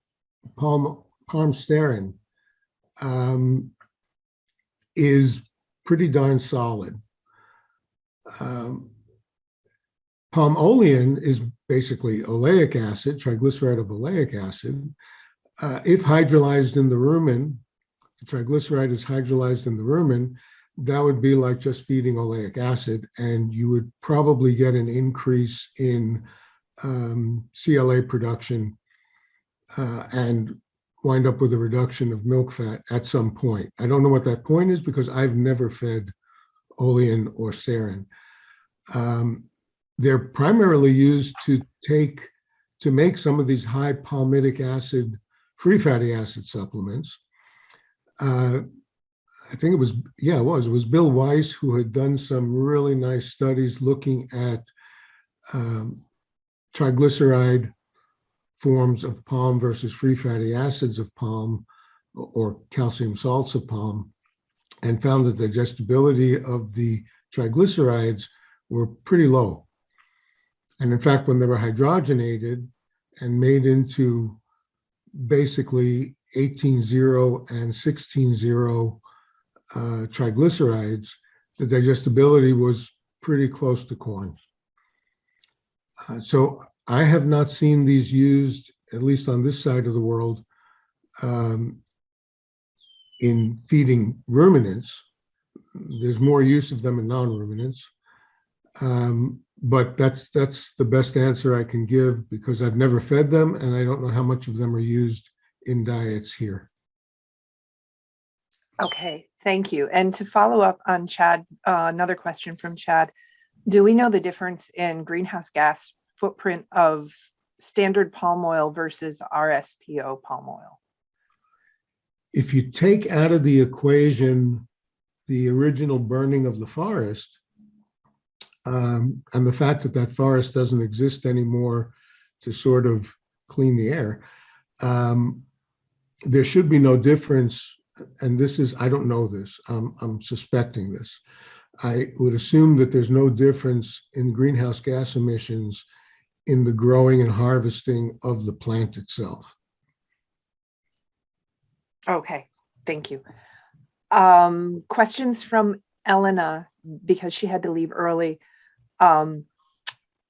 palm stearin is pretty darn solid. Palm olein is basically oleic acid, triglyceride of oleic acid. If hydrolyzed in the rumen, the triglyceride is hydrolyzed in the rumen, that would be like just feeding oleic acid, and you would probably get an increase in CLA production and wind up with a reduction of milk fat at some point. I don't know what that point is because I've never fed olein or stearin. They're primarily used to make some of these high palmitic acid free fatty acid supplements. I think it was, yeah, it was Bill Weiss who had done some really nice studies looking at triglyceride forms of palm versus free fatty acids of palm or calcium salts of palm, and found that the digestibility of the triglycerides were pretty low. And in fact, when they were hydrogenated and made into basically 18-0 and 16-0 triglycerides, the digestibility was pretty close to corn. So I have not seen these used, at least on this side of the world, in feeding ruminants. There's more use of them in non-ruminants. But that's the best answer I can give because I've never fed them and I don't know how much of them are used in diets here. Okay, thank you. And to follow up on Chad, another question from Chad, do we know the difference in greenhouse gas footprint of standard palm oil versus RSPO palm oil? If you take out of the equation the original burning of the forest, and the fact that that forest doesn't exist anymore to sort of clean the air, there should be no difference. And this is, I don't know this, I'm suspecting this. I would assume that there's no difference in greenhouse gas emissions in the growing and harvesting of the plant itself. Okay, thank you. Questions from Elena, because she had to leave early.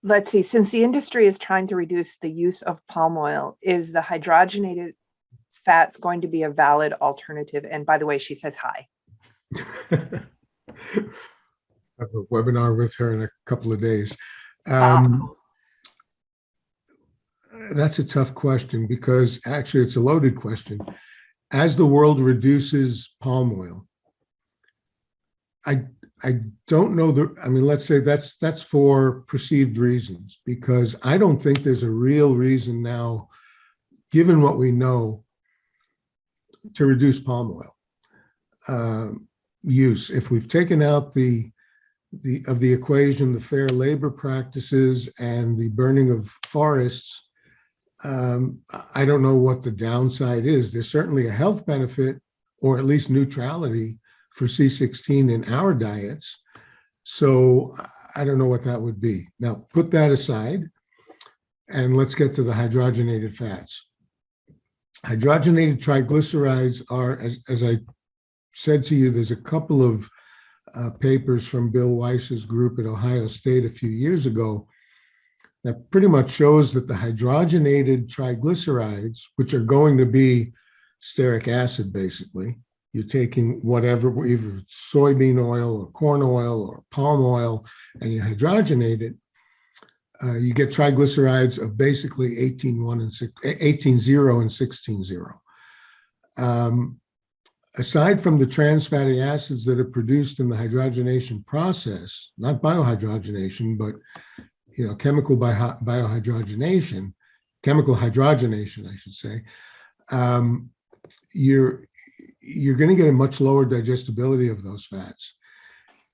Let's see, since the industry is trying to reduce the use of palm oil, is the hydrogenated fats going to be a valid alternative? And by the way, she says hi. I have a webinar with her in a couple of days. That's a tough question because actually it's a loaded question. As the world reduces palm oil, I don't know let's say that's for perceived reasons, because I don't think there's a real reason now, given what we know, to reduce palm oil use. If we've taken out the equation, the fair labor practices and the burning of forests, I don't know what the downside is. There's certainly a health benefit, or at least neutrality, for C16 in our diets. So I don't know what that would be. Now, put that aside, and let's get to the hydrogenated fats. Hydrogenated triglycerides are, as I said to you, there's a couple of papers from Bill Weiss's group at Ohio State a few years ago that pretty much shows that the hydrogenated triglycerides, which are going to be stearic acid, basically, you're taking whatever, either soybean oil or corn oil or palm oil, and you hydrogenate it, you get triglycerides of basically 18-0 and 16-0. Aside from the trans fatty acids that are produced in the hydrogenation process, not biohydrogenation, but chemical biohydrogenation, chemical hydrogenation, I should say, you're going to get a much lower digestibility of those fats.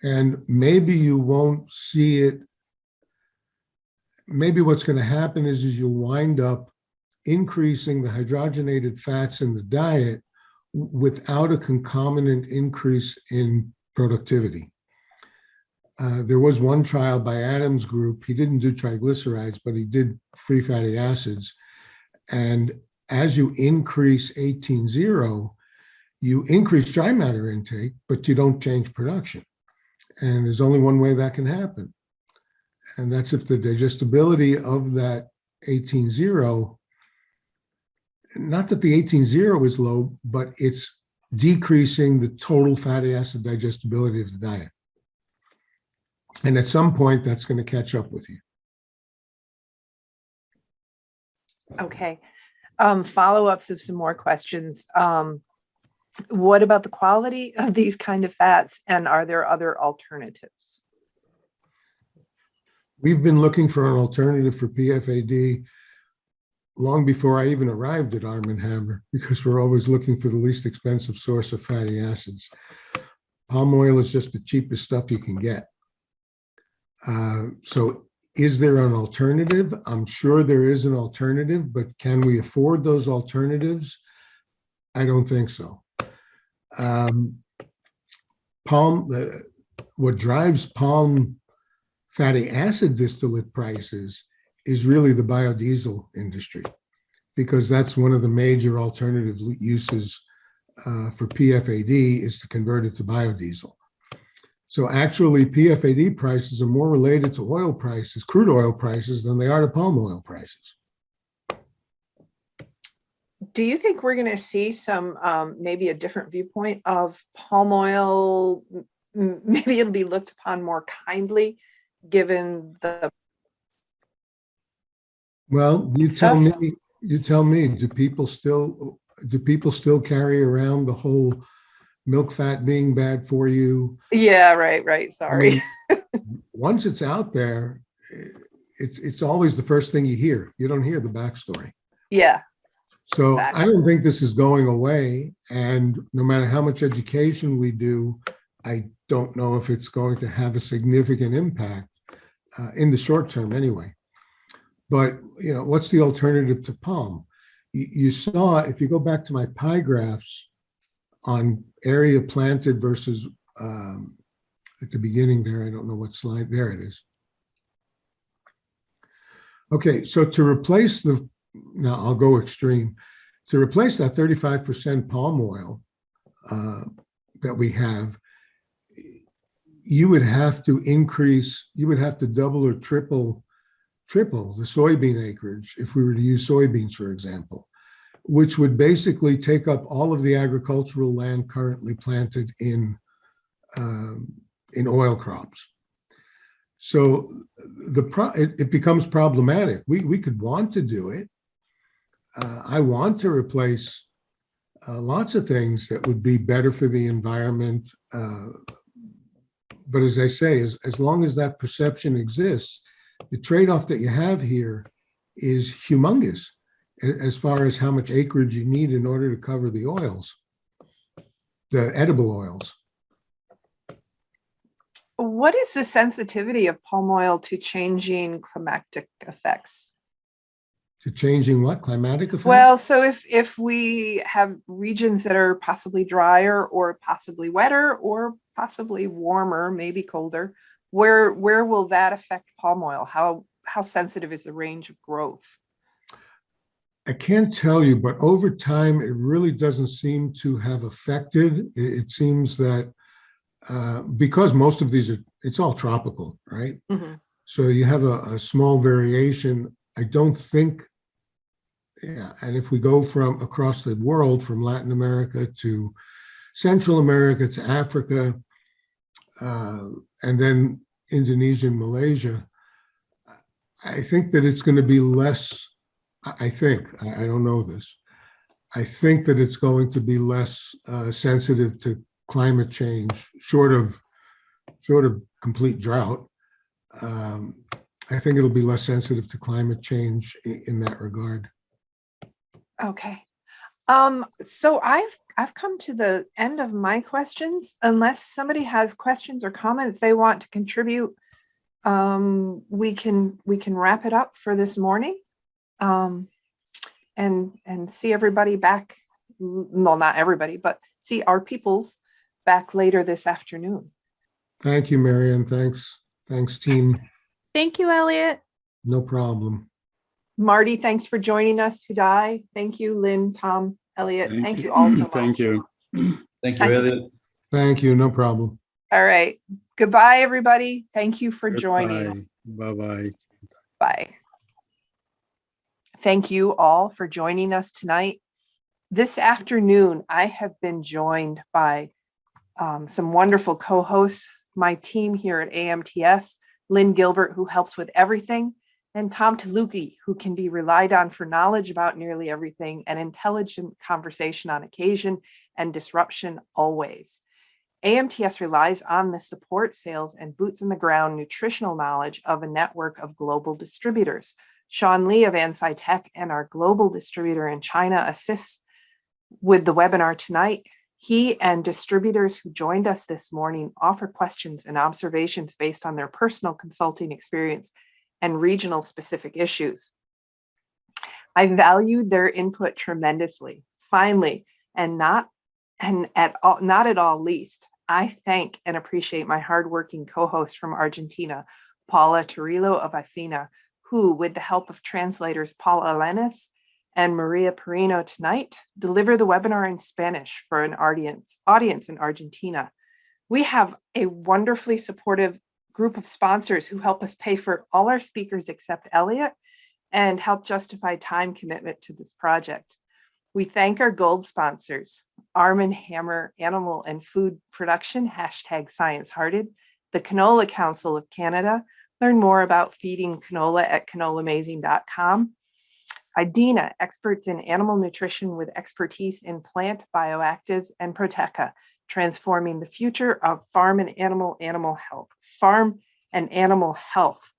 And maybe you won't see it. Maybe what's going to happen is you'll wind up increasing the hydrogenated fats in the diet without a concomitant increase in productivity. There was one trial by Adams' group. He didn't do triglycerides, but he did free fatty acids. And as you increase 18-0, you increase dry matter intake, but you don't change production. And there's only one way that can happen. And that's if the digestibility of that 18-0, not that the 18-0 is low, but it's decreasing the total fatty acid digestibility of the diet. And at some point, that's going to catch up with you. Okay. Follow-ups of some more questions. What about the quality of these kind of fats, and are there other alternatives? We've been looking for an alternative for PFAD long before I even arrived at Arm & Hammer, because we're always looking for the least expensive source of fatty acids. Palm oil is just the cheapest stuff you can get. So is there an alternative? I'm sure there is an alternative, but can we afford those alternatives? I don't think so. What drives palm fatty acid distillate prices is really the biodiesel industry, because that's one of the major alternative uses for PFAD is to convert it to biodiesel. So actually PFAD prices are more related to oil prices, crude oil prices, than they are to palm oil prices. Do you think we're going to see some, maybe a different viewpoint of palm oil? Maybe it'll be looked upon more kindly given the. Well, you tell me, do people still carry around the whole milk fat being bad for you? Yeah, right. Sorry. I mean, once it's out there, it's always the first thing you hear. You don't hear the backstory. Yeah. So Exactly. I don't think this is going away. And no matter how much education we do, I don't know if it's going to have a significant impact in the short term anyway. But, what's the alternative to palm? You saw, if you go back to my pie graphs on area planted versus at the beginning there, I don't know what slide, there it is. Okay, so to replace now I'll go extreme, to replace that 35% palm oil that we have, you would have to double or triple the soybean acreage if we were to use soybeans, for example, which would basically take up all of the agricultural land currently planted in oil crops. So it becomes problematic. We could want to do it. I want to replace lots of things that would be better for the environment. But as I say, as long as that perception exists, the trade-off that you have here is humongous as far as how much acreage you need in order to cover the oils, the edible oils. What is the sensitivity of palm oil to changing climatic effects? To changing what? Climatic effects? Well, so if we have regions that are possibly drier or possibly wetter or possibly warmer, maybe colder, where will that affect palm oil? How sensitive is the range of growth? I can't tell you, but over time, it really doesn't seem to have affected. It seems that because most of these it's all tropical, right? Mm-hmm. So you have a small variation. I don't think, and if we go from across the world, from Latin America to Central America to Africa, and then Indonesia and Malaysia, I think that it's going to be less. I don't know this. I think that it's going to be less sensitive to climate change, short of complete drought. I think it'll be less sensitive to climate change in that regard. Okay. So I've come to the end of my questions. Unless somebody has questions or comments they want to contribute, we can wrap it up for this morning. And see everybody back. Well, not everybody, but see our peoples back later this afternoon. Thank you, Marianne. Thanks, team. Thank you, Elliot. No problem. Marty, thanks for joining us. Hudai, thank you. Lynn, Tom, Elliot, thank you all so much. Thank you. Thank you, Elliot. Thank you. No problem. All right. Goodbye, everybody. Thank you for joining. Bye-bye. Bye. Thank you all for joining us tonight. This afternoon, I have been joined by some wonderful co-hosts, my team here at AMTS, Lynn Gilbert, who helps with everything, and Tom Taluki, who can be relied on for knowledge about nearly everything and intelligent conversation on occasion and disruption always. AMTS relies on the support, sales, and boots on the ground nutritional knowledge of a network of global distributors. Sean Lee of AnSciTech and our global distributor in China assists with the webinar tonight. He and distributors who joined us this morning offer questions and observations based on their personal consulting experience and regional specific issues. I valued their input tremendously. Finally, and not at all least, I thank and appreciate my hardworking co-host from Argentina, Paula Turillo of IFINA, who, with the help of translators Paul Alenis and Maria Perino tonight, deliver the webinar in Spanish for an audience in Argentina. We have a wonderfully supportive group of sponsors who help us pay for all our speakers except Elliot and help justify time commitment to this project. We thank our gold sponsors, Arm & Hammer Animal and Food Production, #ScienceHearted, the Canola Council of Canada. Learn more about feeding canola at canolamazing.com. IDENA, experts in animal nutrition with expertise in plant bioactives, and Proteca, transforming the future of farm and animal health.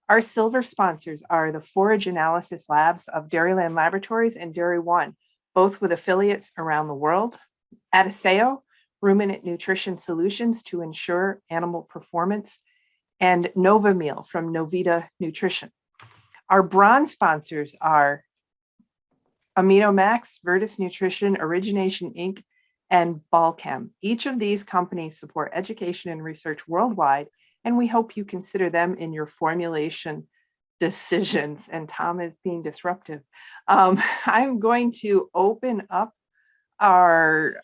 Our silver sponsors are the Forage Analysis Labs of Dairyland Laboratories and Dairy One, both with affiliates around the world. Adiseo, ruminant nutrition solutions to ensure animal performance, and Nova Meal from Novita Nutrition. Our bronze sponsors are AminoMax, Virtus Nutrition, Origination Inc., and Balchem. Each of these companies support education and research worldwide, and we hope you consider them in your formulation decisions. And Tom is being disruptive. I'm going to open up our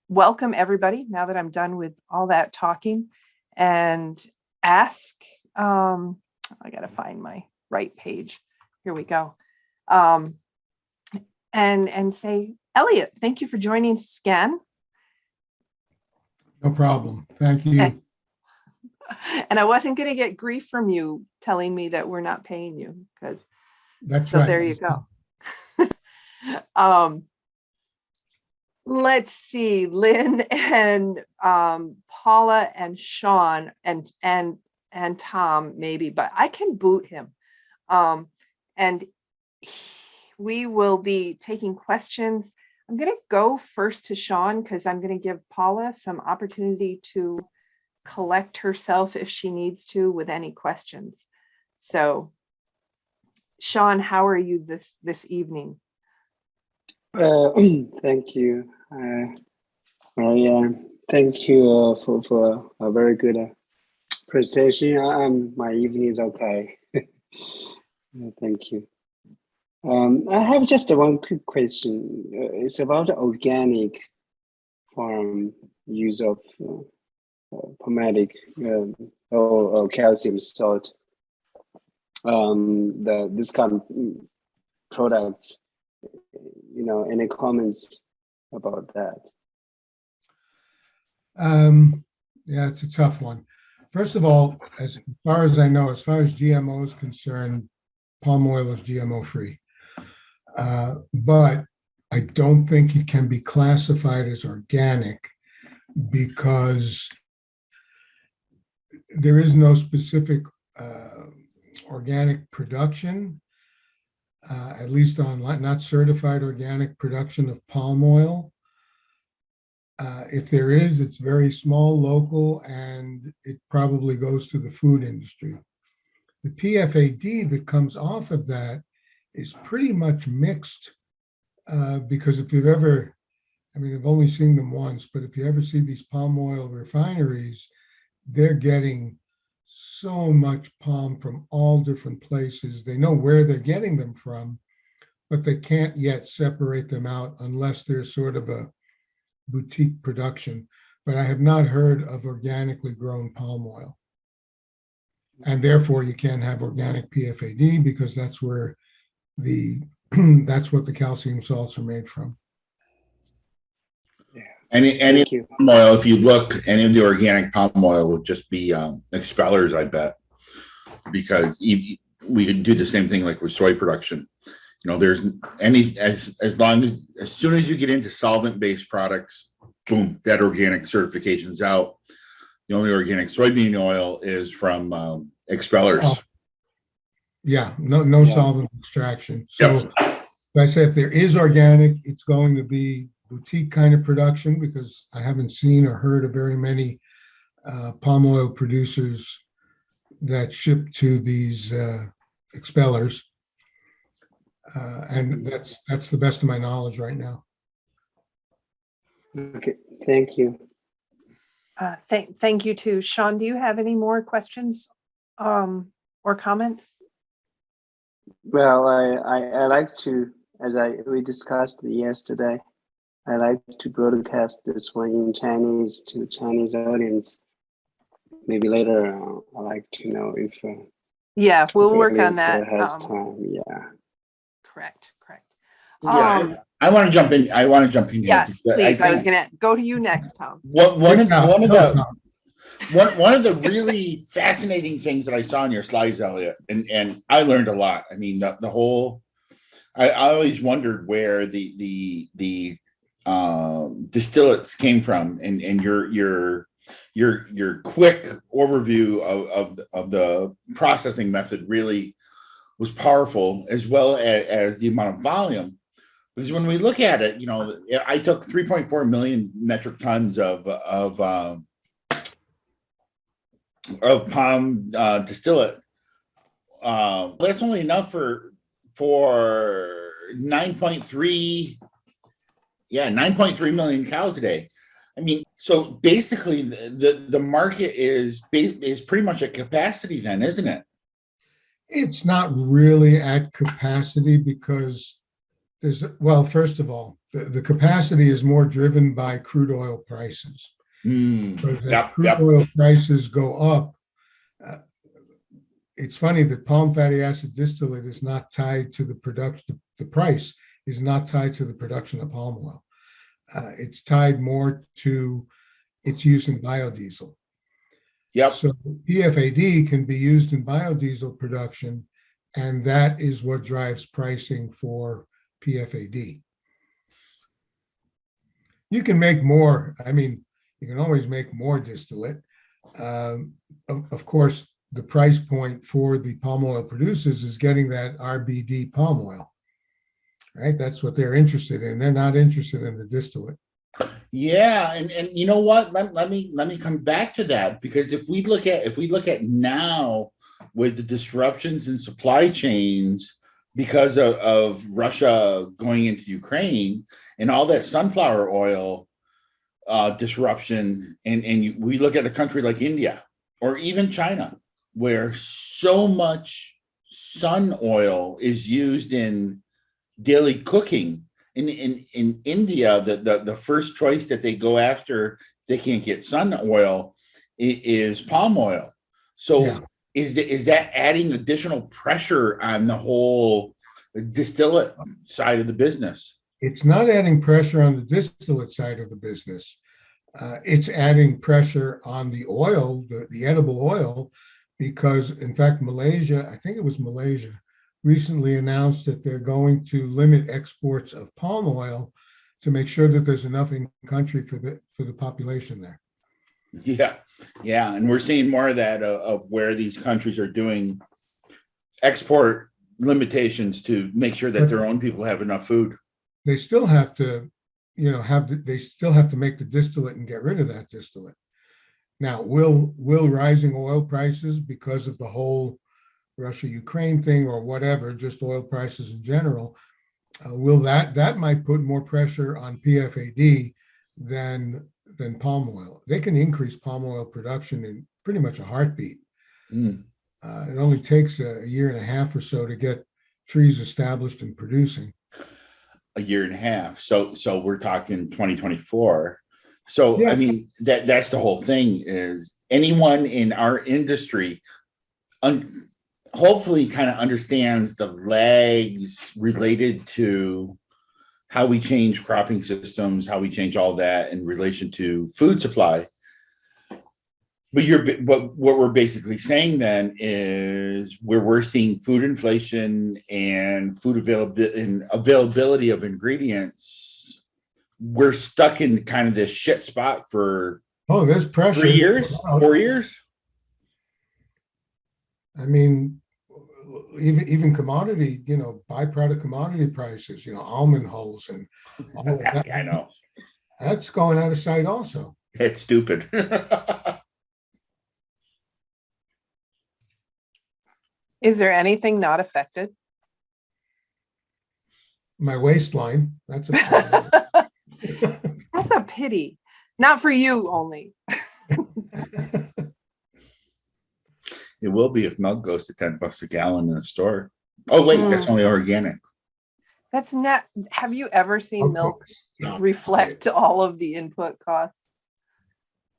welcome everybody now that I'm done with all that talking, and ask, I gotta find my right page. Here we go. And say, Elliot, thank you for joining us again. No problem. Thank you. And I wasn't going to get grief from you telling me that we're not paying you, because That's so right. there you go. Let's see, Lynn and Paula and Sean and Tom maybe, but I can boot him. And we will be taking questions. I'm going to go first to Sean because I'm going to give Paula some opportunity to collect herself if she needs to with any questions. So, Sean, how are you this evening? Thank you, Marianne. Thank you for a very good presentation. My evening is okay. Thank you. I have just one quick question. It's about organic farm use of palmitic or calcium salt. This kind of products. Any comments about that? Yeah, it's a tough one. First of all, as far as I know, as far as GMO is concerned, palm oil is GMO free. But I don't think it can be classified as organic because there is no specific organic production, at least on not certified organic production of palm oil. If there is, it's very small, local, and it probably goes to the food industry. The PFAD that comes off of that is pretty much mixed because if you've ever, I've only seen them once, but if you ever see these palm oil refineries, they're getting so much palm from all different places. They know where they're getting them from, but they can't yet separate them out unless there's sort of a boutique production. But I have not heard of organically grown palm oil. And therefore you can't have organic PFAD because that's where that's what the calcium salts are made from. Any palm oil, if you look, any of the organic palm oil will just be expellers, I bet, because we could do the same thing like with soy production. There's as soon as you get into solvent-based products, boom, that organic certification's out. The only organic soybean oil is from expellers. Yeah, no Yeah. solvent extraction. So I say if there is organic, it's going to be boutique kind of production, because I haven't seen or heard of very many palm oil producers that ship to these expellers. And that's the best of my knowledge right now. Okay, thank you. Thank you too. Sean, do you have any more questions or comments? Well, I like to, as we discussed yesterday, I like to broadcast this one in Chinese to Chinese audience. Maybe later, I like to know if Yeah, we'll work on Elliot, that. has time. Yeah. Correct. Yeah, I want to jump in. I want to jump in here. Yes, because please. I was think gonna go to you next, Tom. one of No. the really fascinating things that I saw in your slides, Elliot, and I learned a lot. I mean, the whole. I always wondered where the distillates came from, and your quick overview of the processing method really was powerful, as well as the amount of volume. Because when we look at it, I took 3.4 million metric tons of palm distillate. That's only enough for 9.3 million cows today. I mean, so basically the market is pretty much at capacity then, isn't it? It's not really at capacity, because first of all, the capacity is more driven by crude oil prices. Because as crude oil prices go up, it's funny that palm fatty acid distillate is not tied to the production. The price is not tied to the production of palm oil. It's tied more to its use in biodiesel. Yep. So PFAD can be used in biodiesel production, and that is what drives pricing for PFAD. You can make more. I mean, you can always make more distillate. Of course, the price point for the palm oil producers is getting that RBD palm oil, right? That's what they're interested in. They're not interested in the distillate. Yeah, and you know what? Let me come back to that, because if we look at now with the disruptions in supply chains because of Russia going into Ukraine and all that sunflower oil disruption, and we look at a country like India or even China, where so much sun oil is used in daily cooking. In India, the first choice that they go after, they can't get sun oil, is palm oil. So Yeah. Is that adding additional pressure on the whole distillate side of the business? It's not adding pressure on the distillate side of the business. It's adding pressure on the oil, the edible oil, because in fact, Malaysia, I think it was Malaysia, recently announced that they're going to limit exports of palm oil to make sure that there's enough in country for the population there. Yeah, and we're seeing more of that of where these countries are doing export limitations to make sure that their own people have enough food. They still have to, they still have to make the distillate and get rid of that distillate. Now, will rising oil prices, because of the whole Russia-Ukraine thing or whatever, just oil prices in general, will that might put more pressure on PFAD than palm oil. They can increase palm oil production in pretty much a heartbeat. It only takes a year and a half or so to get trees established and producing. A year and a half. So we're talking 2024. So yeah. I mean, that's the whole thing, is anyone in our industry hopefully kind of understands the lags related to how we change cropping systems, how we change all that in relation to food supply. But what we're basically saying then is, where we're seeing food inflation and food availability of ingredients, we're stuck in kind of this shit spot for there's pressure. 3 years, 4 years. I mean, even commodity, byproduct commodity prices, almond hulls and all of that. I know. That's going out of sight also. It's stupid. Is there anything not affected? My waistline, that's a problem. That's a pity. Not for you only. It will be if milk goes to $10 a gallon in the store. Oh, wait, that's only organic. That's not, have you ever seen milk reflect all of the input costs?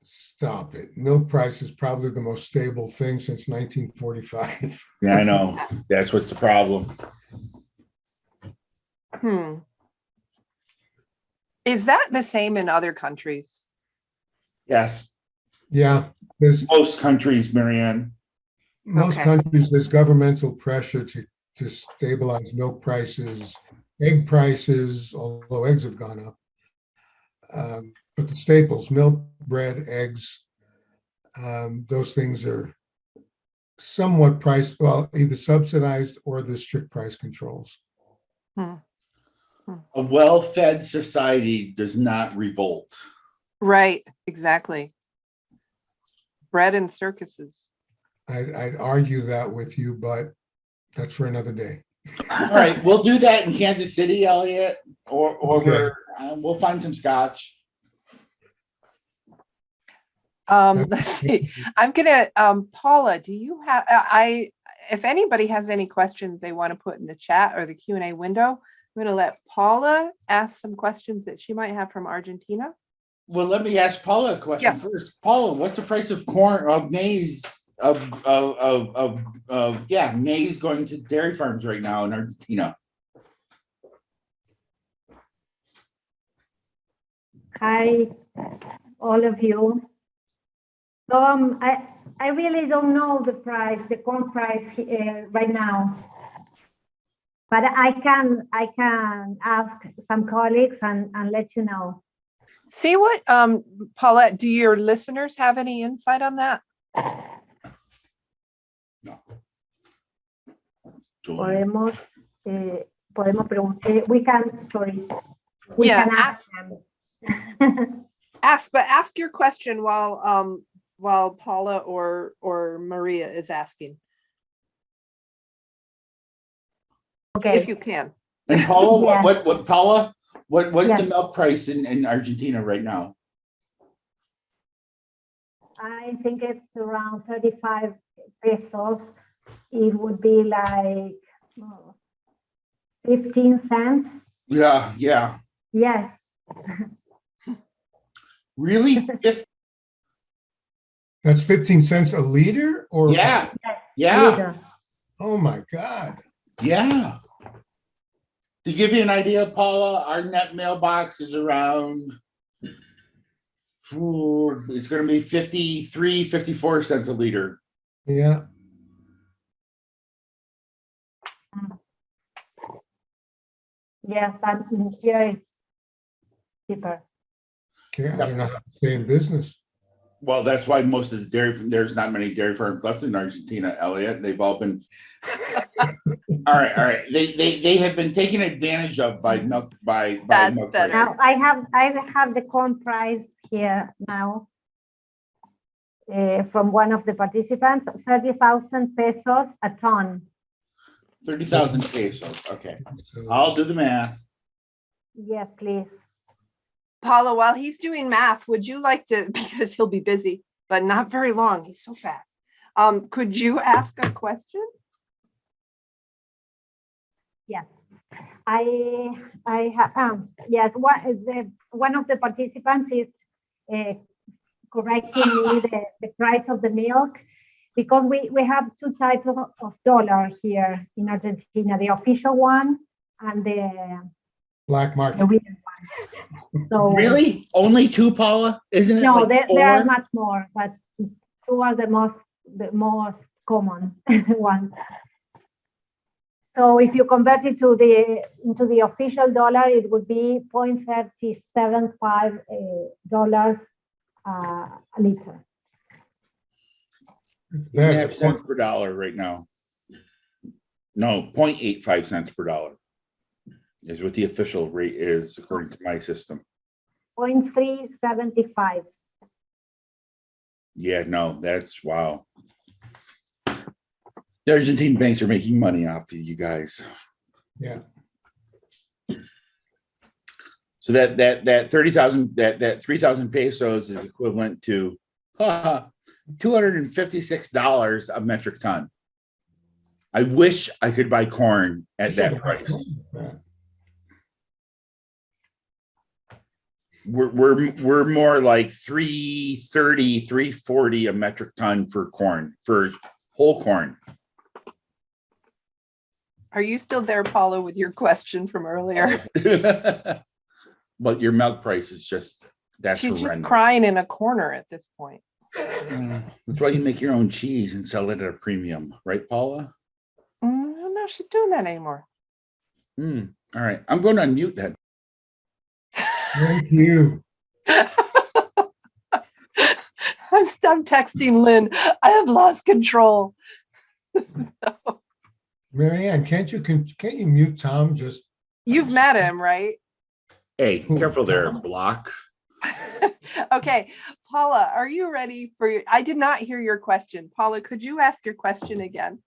Stop it. Milk price is probably the most stable thing since 1945. Yeah, I know. That's what's the problem. Is that the same in other countries? Yes. Yeah, there's Most countries, Marianne. most Okay. countries, there's governmental pressure to stabilize milk prices, egg prices, although eggs have gone up. But the staples, milk, bread, eggs, those things are somewhat priced, well, either subsidized or the strict price controls. A well-fed society does not revolt. Right, exactly. Bread and circuses. I'd argue that with you, but that's for another day. All right, we'll do that in Kansas City, Elliot, or Okay. we'll find some scotch. Let's see. I'm gonna, Paula, do you have, if anybody has any questions they want to put in the chat or the Q&A window, I'm gonna let Paula ask some questions that she might have from Argentina. Well, let me ask Paula a question first. Paula, what's the price of corn, of maize, maize going to dairy farms right now in Argentina? Hi, all of you. So I really don't know the price, the corn price right now, but I can ask some colleagues and let you know. See what, Paulette, do your listeners have any insight on that? No. Podemos preguntar, we can, sorry, we Yeah, can ask them. Ask your question while Paula or Maria is asking, Okay. if you can. And Paula, Yeah. what Paula, what's Yeah. the milk price in Argentina right now? I think it's around 35 pesos. It would be like 15 cents. Yeah. Yes. Really? That's 15 cents a liter or? Yeah. Liter. Oh my God. Yeah. To give you an idea, Paula, our net mailbox is around, it's going to be 53, 54 cents a liter. Yeah. Yes, and here it's cheaper. Okay, I don't know how to stay in business. Well, that's why most of the there's not many dairy farms left in Argentina, Elliot. They've all been, all right. They have been taken advantage of by milk, by milk better. prices. Now I have the corn price here now from one of the participants, 30,000 pesos a ton. 30,000 pesos. Okay. So, I'll do the math. Yes, please. Paula, while he's doing math, would you like to, because he'll be busy, but not very long, he's so fast. Could you ask a question? Yes, I have. Yes, one of the participants is correcting me the price of the milk, because we have two types of dollar here in Argentina: the official one and the black market. real one. So Really? Only two, Paula? Isn't it? no, like there are four? much more, but two are the most common ones. So if you convert it to into the official dollar, it would be $0.375 a liter. 8.5 cents per dollar right now. No, 0.85 cents per dollar is what the official rate is according to my system. 0.375. Yeah, no, that's wow. The Argentine banks are making money off of you guys. Yeah. So that 30,000 that 3,000 pesos is equivalent to $256 a metric ton. I wish I could buy corn at that price. We're more like 330, 340 a metric ton for corn, for whole corn. Are you still there, Paula, with your question from earlier? But your milk price is just, that's She's horrendous. just crying in a corner at this point. That's why you make your own cheese and sell it at a premium, right, Paula? I don't know if she's doing that anymore. All right, I'm going to unmute that. Thank you. I'm texting Lynn. I have lost control. Marianne, can't you mute Tom? Just You've met him, right? Hey, careful there, Block. Okay, Paula, are you ready for your? I did not hear your question. Paula, could you ask your question again?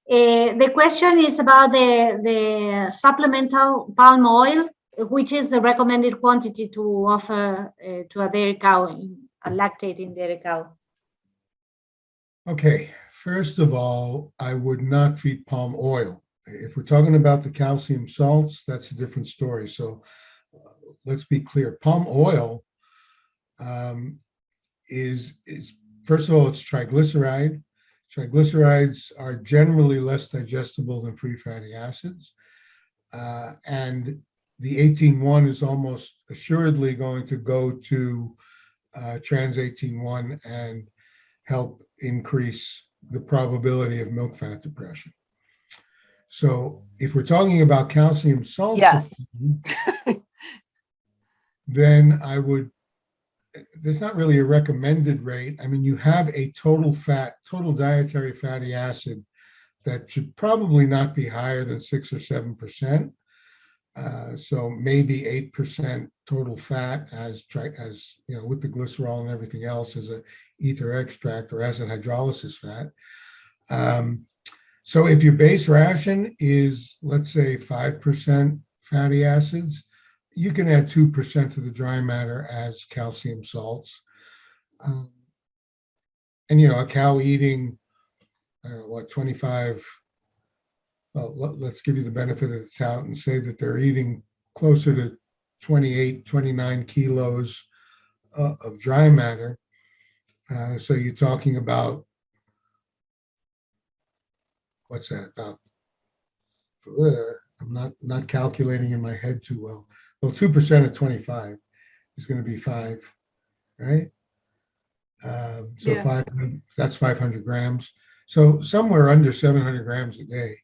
The question is about the supplemental palm oil, which is the recommended quantity to offer to a dairy cow, a lactating dairy cow. okay. First of all, I would not feed palm oil. If we're talking about the calcium salts, that's a different story. So let's be clear. Palm oil is first of all, it's triglyceride. Triglycerides are generally less digestible than free fatty acids. And the 18-1 is almost assuredly going to go to trans 18-1 and help increase the probability of milk fat depression. So if we're talking about calcium salts, Yes. then I would, there's not really a recommended rate. I mean, you have a total dietary fatty acid that should probably not be higher than 6 or 7%. So maybe 8% total fat as you know, with the glycerol and everything else as a ether extract or as an hydrolysis fat. So if your base ration is, let's say, 5% fatty acids, you can add 2% to the dry matter as calcium salts. And, you know, a cow eating, I don't know, what, 25, well, let's give you the benefit of the doubt and say that they're eating closer to 28, 29 kilos of dry matter. So you're talking about, what's that, about, I'm not calculating in my head too well. Well, 2% of 25 is going to be 5, right? So Yeah. 500, that's 500 grams. So somewhere under 700 grams a day.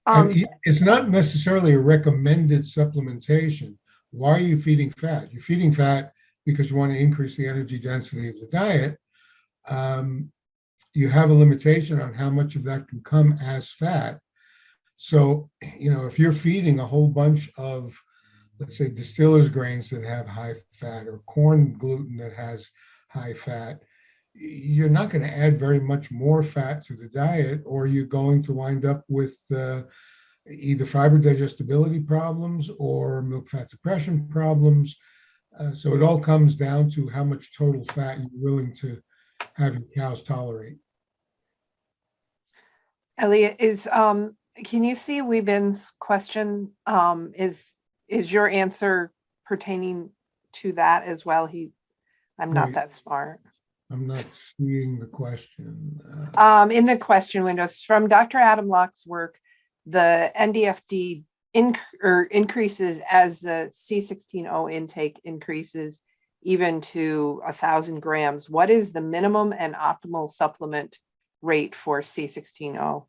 And it's not necessarily a recommended supplementation. Why are you feeding fat? You're feeding fat because you want to increase the energy density of the diet. You have a limitation on how much of that can come as fat. So, you know, if you're feeding a whole bunch of, let's say, distillers grains that have high fat or corn gluten that has high fat, you're not going to add very much more fat to the diet, or you're going to wind up with either fiber digestibility problems or milk fat depression problems. So it all comes down to how much total fat you're willing to have your cows tolerate. Elliot, can you see Weebin's question? Is your answer pertaining to that as well? I'm not that smart. I'm not seeing the question. In the question windows from Dr. Adam Block's work, the NDFD increases as the C16O intake increases even to 1,000 grams. What is the minimum and optimal supplement rate for C16O?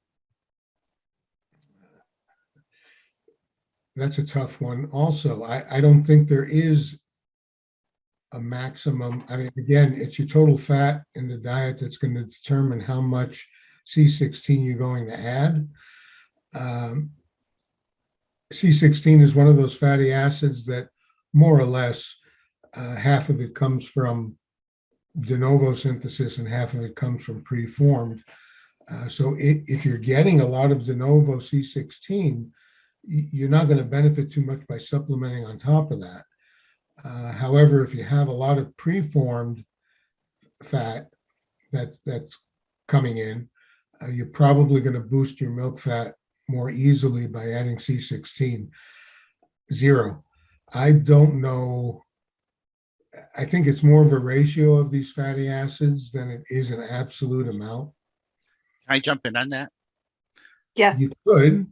That's a tough one. Also, I don't think there is a maximum. I mean, again, it's your total fat in the diet that's going to determine how much C16 you're going to add. C16 is one of those fatty acids that more or less half of it comes from de novo synthesis and half of it comes from preformed. So if you're getting a lot of de novo C16, you're not going to benefit too much by supplementing on top of that. However, if you have a lot of preformed fat that's coming in, you're probably going to boost your milk fat more easily by adding C16. Zero. I don't know. I think it's more of a ratio of these fatty acids than it is an absolute amount. Can I jump in on that? Yes. You could.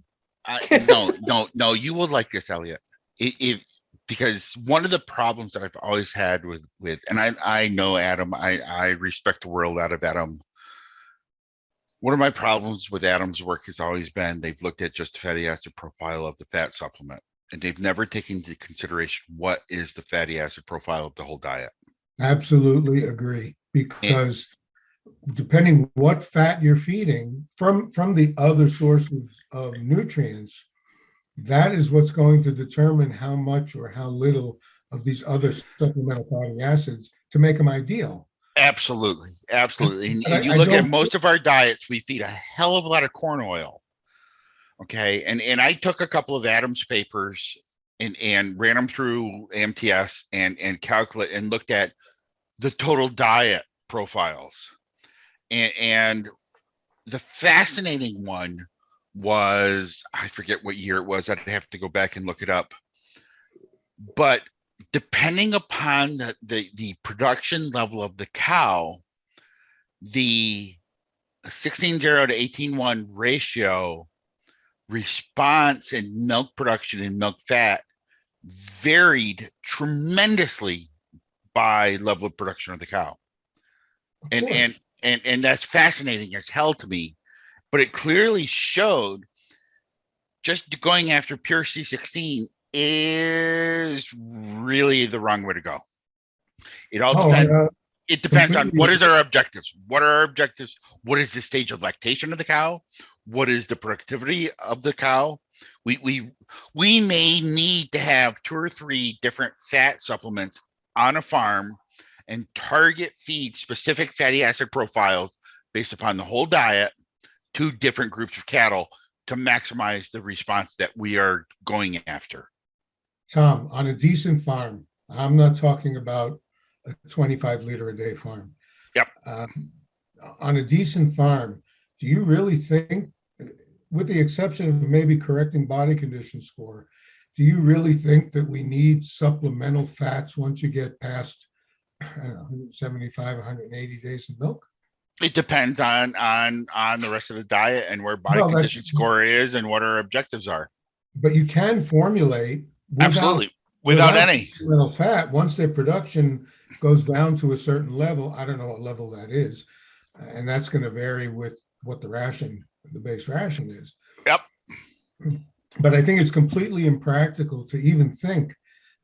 No, you will like this, Elliot. Because one of the problems that I've always had with and I know Adam, I respect the world out of Adam. One of my problems with Adam's work has always been they've looked at just the fatty acid profile of the fat supplement, and they've never taken into consideration what is the fatty acid profile of the whole diet. Absolutely agree, because depending what fat you're feeding from the other sources of nutrients, that is what's going to determine how much or how little of these other supplemental fatty acids to make them ideal. Absolutely. And you I look at don't- most of our diets, we feed a hell of a lot of corn oil. Okay. And I took a couple of Adam's papers and ran them through AMTS and calculate and looked at the total diet profiles. And the fascinating one was, I forget what year it was. I'd have to go back and look it up. But depending upon the production level of the cow, the 16:0 to 18:1 ratio response in milk production and milk fat varied tremendously by level of production of the cow. And that's fascinating as hell to me. But it clearly showed just going after pure C16 is really the wrong way to go. It all depends. It depends on what is our objectives. What are our objectives? What is the stage of lactation of the cow? What is the productivity of the cow? We may need to have 2 or 3 different fat supplements on a farm and target feed specific fatty acid profiles based upon the whole diet to different groups of cattle to maximize the response that we are going after. Tom, on a decent farm, I'm not talking about a 25 liter a day farm. Yep. On a decent farm, do you really think, with the exception of maybe correcting body condition score, do you really think that we need supplemental fats once you get past, I don't know, 175, 180 days of milk? It depends on the rest of the diet and where body condition score is and what our objectives are. But you can formulate without any supplemental fat once their production goes down to a certain level. I don't know what level that is, and that's going to vary with what the base ration is. Yep. But I think it's completely impractical to even think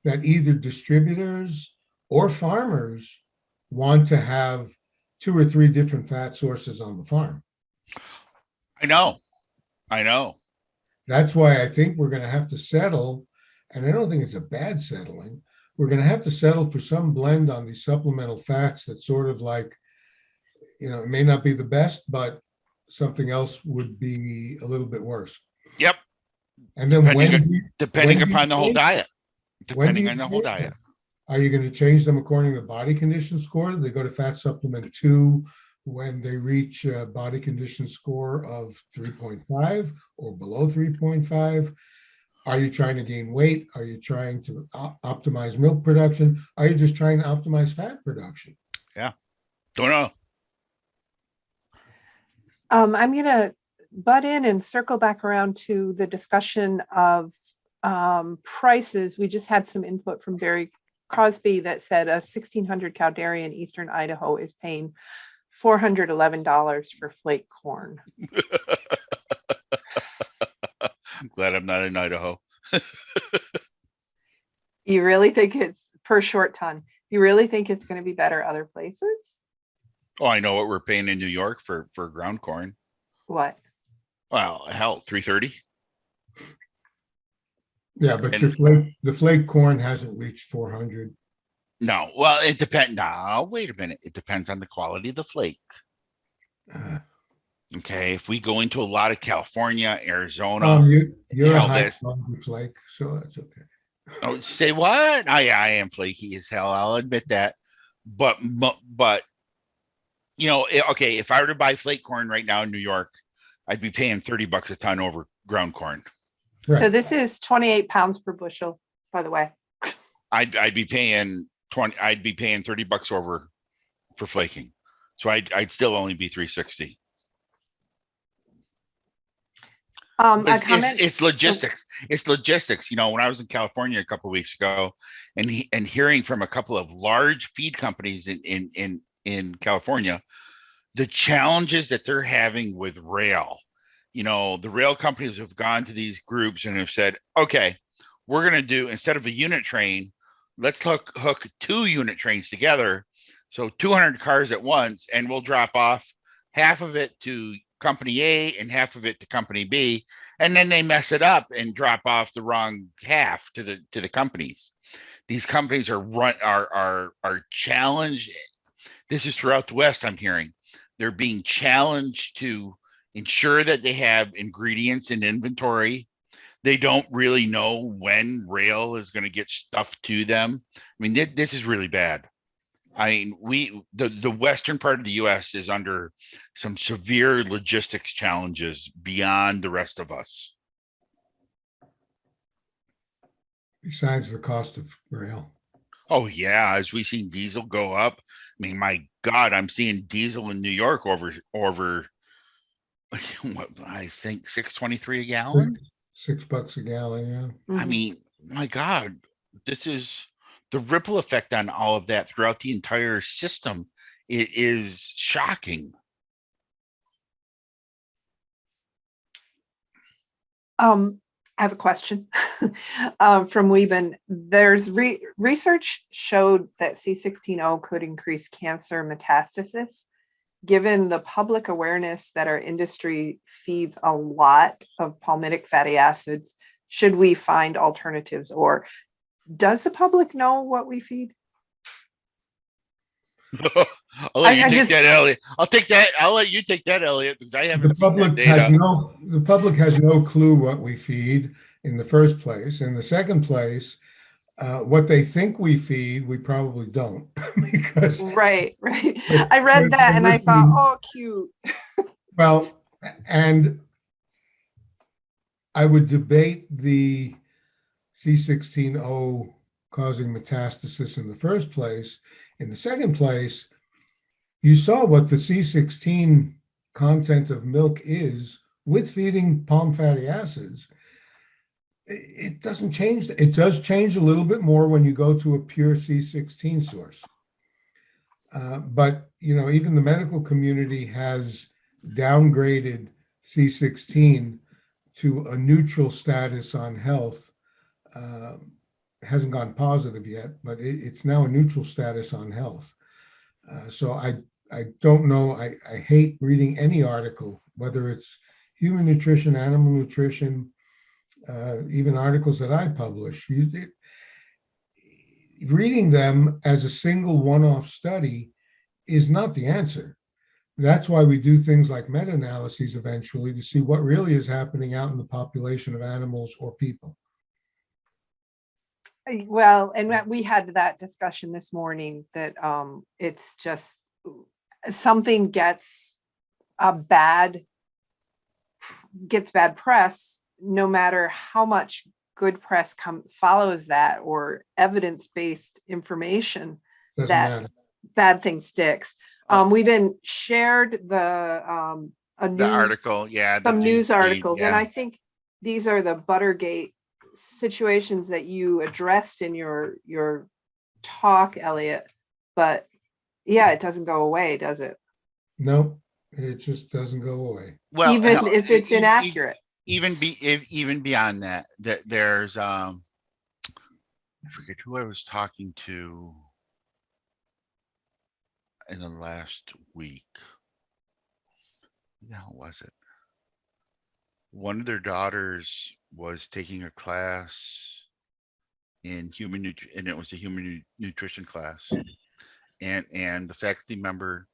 that either distributors or farmers want to have 2 or 3 different fat sources on the farm. I know. That's why I think we're going to have to settle, and I don't think it's a bad settling. We're going to have to settle for some blend on these supplemental fats that's sort of like, it may not be the best, but something else would be a little bit worse. Yep. And then depending upon the whole diet. Depending on the whole diet. Are you going to change them according to body condition score? They go to fat supplement 2 when they reach a body condition score of 3.5 or below 3.5. Are you trying to gain weight? Are you trying to optimize milk production? Are you just trying to optimize fat production? Yeah. Don't know. I'm going to butt in and circle back around to the discussion of prices. We just had some input from Barry Crosby that said a 1,600 cow dairy in Eastern Idaho is paying $411 for flake corn. I'm glad I'm not in Idaho. You really think it's per short ton? You really think it's going to be better other places? Oh, I know what we're paying in New York for ground corn. What? Well, hell, 330. Yeah, but And the flake corn hasn't reached 400. no, well, it depends. Now, wait a minute. It depends on the quality of the flake. Uh, Okay, if we go into a lot of California, Arizona, you're a hell, high this. quality flake, so that's okay. Oh, say what? I am flaky as hell. I'll admit that. But okay, if I were to buy flake corn right now in New York, I'd be paying $30 a ton over ground corn. So Right. this is 28 pounds per bushel, by the way. I'd be paying $30 over for flaking. So I'd still only be 360. A comment. It's logistics. It's logistics. You know, when I was in California a couple of weeks ago, and hearing from a couple of large feed companies in California, the challenges that they're having with rail. You know, the rail companies have gone to these groups and have said, okay, we're going to do, instead of a unit train, let's hook 2 unit trains together. So 200 cars at once, and we'll drop off half of it to company A and half of it to company B. And then they mess it up and drop off the wrong half to the companies. These companies are challenged. This is throughout the West, I'm hearing. They're being challenged to ensure that they have ingredients in inventory. They don't really know when rail is going to get stuff to them. I mean, this is really bad. I mean, the western part of the U.S. is under some severe logistics challenges beyond the rest of us. Besides the cost of rail. Oh yeah, as we've seen diesel go up. I mean, my God, I'm seeing diesel in New York over what I think 6.23 a gallon. $6 a gallon, yeah. I mean, my God, this is the ripple effect on all of that throughout the entire system. It is shocking. I have a question from Weeben. There's research showed that C16O could increase cancer metastasis. Given the public awareness that our industry feeds a lot of palmitic fatty acids, should we find alternatives, or does the public know what we feed? I'll let you take that, Elliot. I'll let you take that, Elliot, because I haven't seen that data. The public has no clue what we feed in the first place. In the second place, what they think we feed, we probably don't. Because right. I read that and I thought, oh, cute. Well, and I would debate the C16O causing metastasis in the first place. In the second place, you saw what the C16 content of milk is with feeding palm fatty acids. It doesn't change. It does change a little bit more when you go to a pure C16 source. But, you know, even the medical community has downgraded C16 to a neutral status on health. Hasn't gone positive yet, but it's now a neutral status on health. So I don't know. I hate reading any article, whether it's human nutrition, animal nutrition, even articles that I publish. Reading them as a single one-off study is not the answer. That's why we do things like meta-analyses eventually to see what really is happening out in the population of animals or people. Well, and we had that discussion this morning that it's just something gets bad press, no matter how much good press follows that or evidence-based information. Doesn't that matter. Bad thing sticks. We've been shared the article, yeah, some news articles, yeah. and I think these are the Buttergate situations that you addressed in your talk, Elliot. But yeah, it doesn't go away, does it? No, it just doesn't go away. Well, even if it's inaccurate. Even beyond that, there's I forget who I was talking to in the last week. Who the hell was it? one of their daughters was taking a class in and it was a human nutrition class, and the faculty member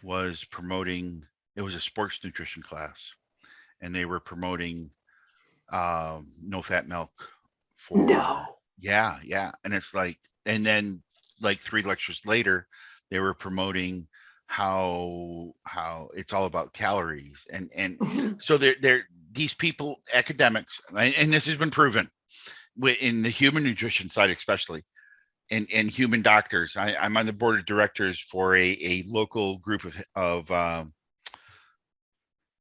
was promoting, it was a sports nutrition class, and they were promoting no fat milk for No. yeah, and it's like, and then like 3 lectures later they were promoting how it's all about calories, and so they're these people, academics, and this has been proven in the human nutrition side especially, and human doctors. I'm on the board of directors for a local group of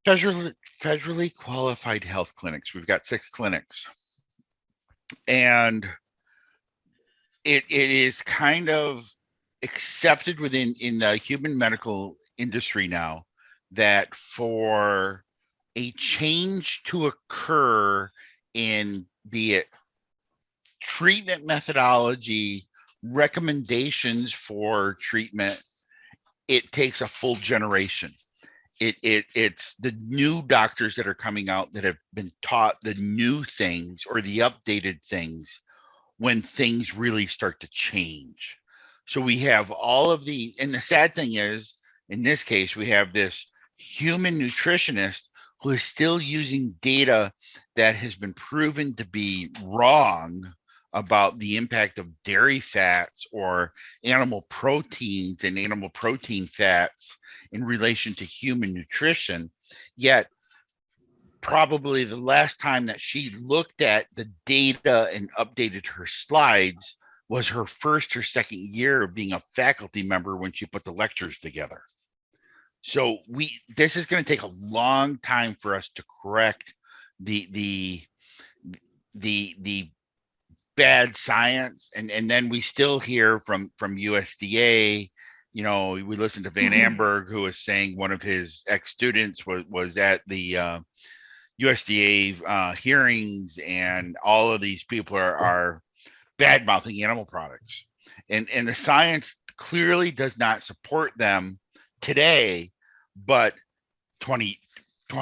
federally qualified health clinics. We've got 6 clinics, and it is kind of accepted in the human medical industry now that for a change to occur in, be it treatment methodology, recommendations for treatment, it takes a full generation. It's the new doctors that are coming out that have been taught the new things or the updated things when things really start to change. So we have all of and the sad thing is, in this case, we have this human nutritionist who is still using data that has been proven to be wrong about the impact of dairy fats or animal proteins and animal protein fats in relation to human nutrition. Yet probably the last time that she looked at the data and updated her slides was her first or second year of being a faculty member when she put the lectures together. So this is going to take a long time for us to correct the bad science, and then we still hear from USDA. You know, we listened to Van Amberg, who was saying one of his ex-students was at the USDA hearings, and all of these people are bad mouthing animal products, and the science clearly does not support them today, but 20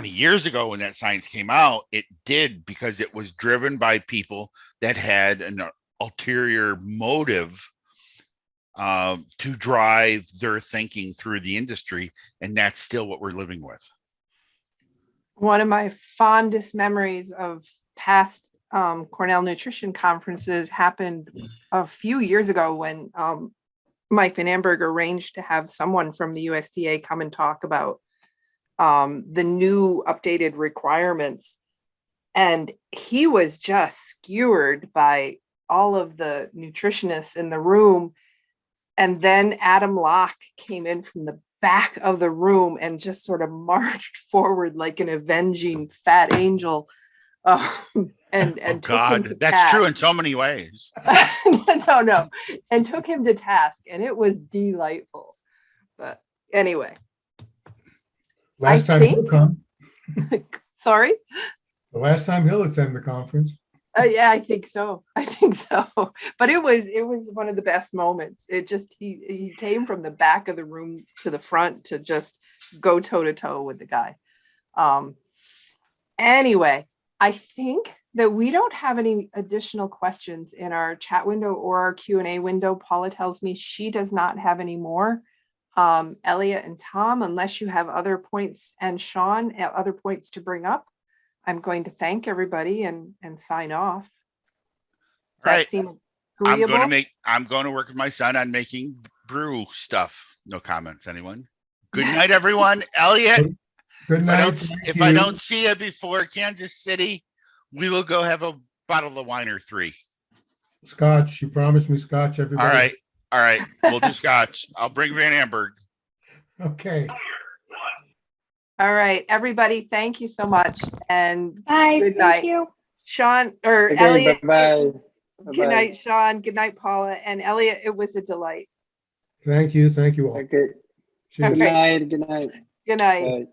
years ago when that science came out, it did, because it was driven by people that had an ulterior motive to drive their thinking through the industry, and that's still what we're living with. One of my fondest memories of past Cornell nutrition conferences happened a few years ago when Mike Van Amberg arranged to have someone from the USDA come and talk about the new updated requirements. And he was just skewered by all of the nutritionists in the room. And then Adam Locke came in from the back of the room and just sort of marched forward like an avenging fat angel. And Oh took God, him to that's task. true in so many ways. No, and took him to task, and it was delightful. But anyway, Last time he'll come. sorry. The last time he'll attend the conference. Yeah, I think so. But it was one of the best moments. It just he came from the back of the room to the front to just go toe to toe with the guy. Anyway, I think that we don't have any additional questions in our chat window or our Q&A window. Paula tells me she does not have any more. Elliot and Tom, unless you have other points, and Sean, other points to bring up, I'm going to thank everybody and sign off. Does that seem agreeable? I'm going to work with my son on making brew stuff. No comments, anyone? Good night, everyone. Elliot, Good night. If I don't see you before Kansas City, we will go have a bottle of wine or 3. Scotch. You promised me scotch, everybody. All right. We'll do scotch. I'll bring Van Amberg. Okay. All right, everybody, thank you so much. And Bye. good night. Thank you. Sean or Okay, Elliot. bye-bye. Good night, Sean. Good night, Paula. And Elliot, it was a delight. Thank you. Thank you all. Okay. Cheers. Good night. Good night. Good night. Bye.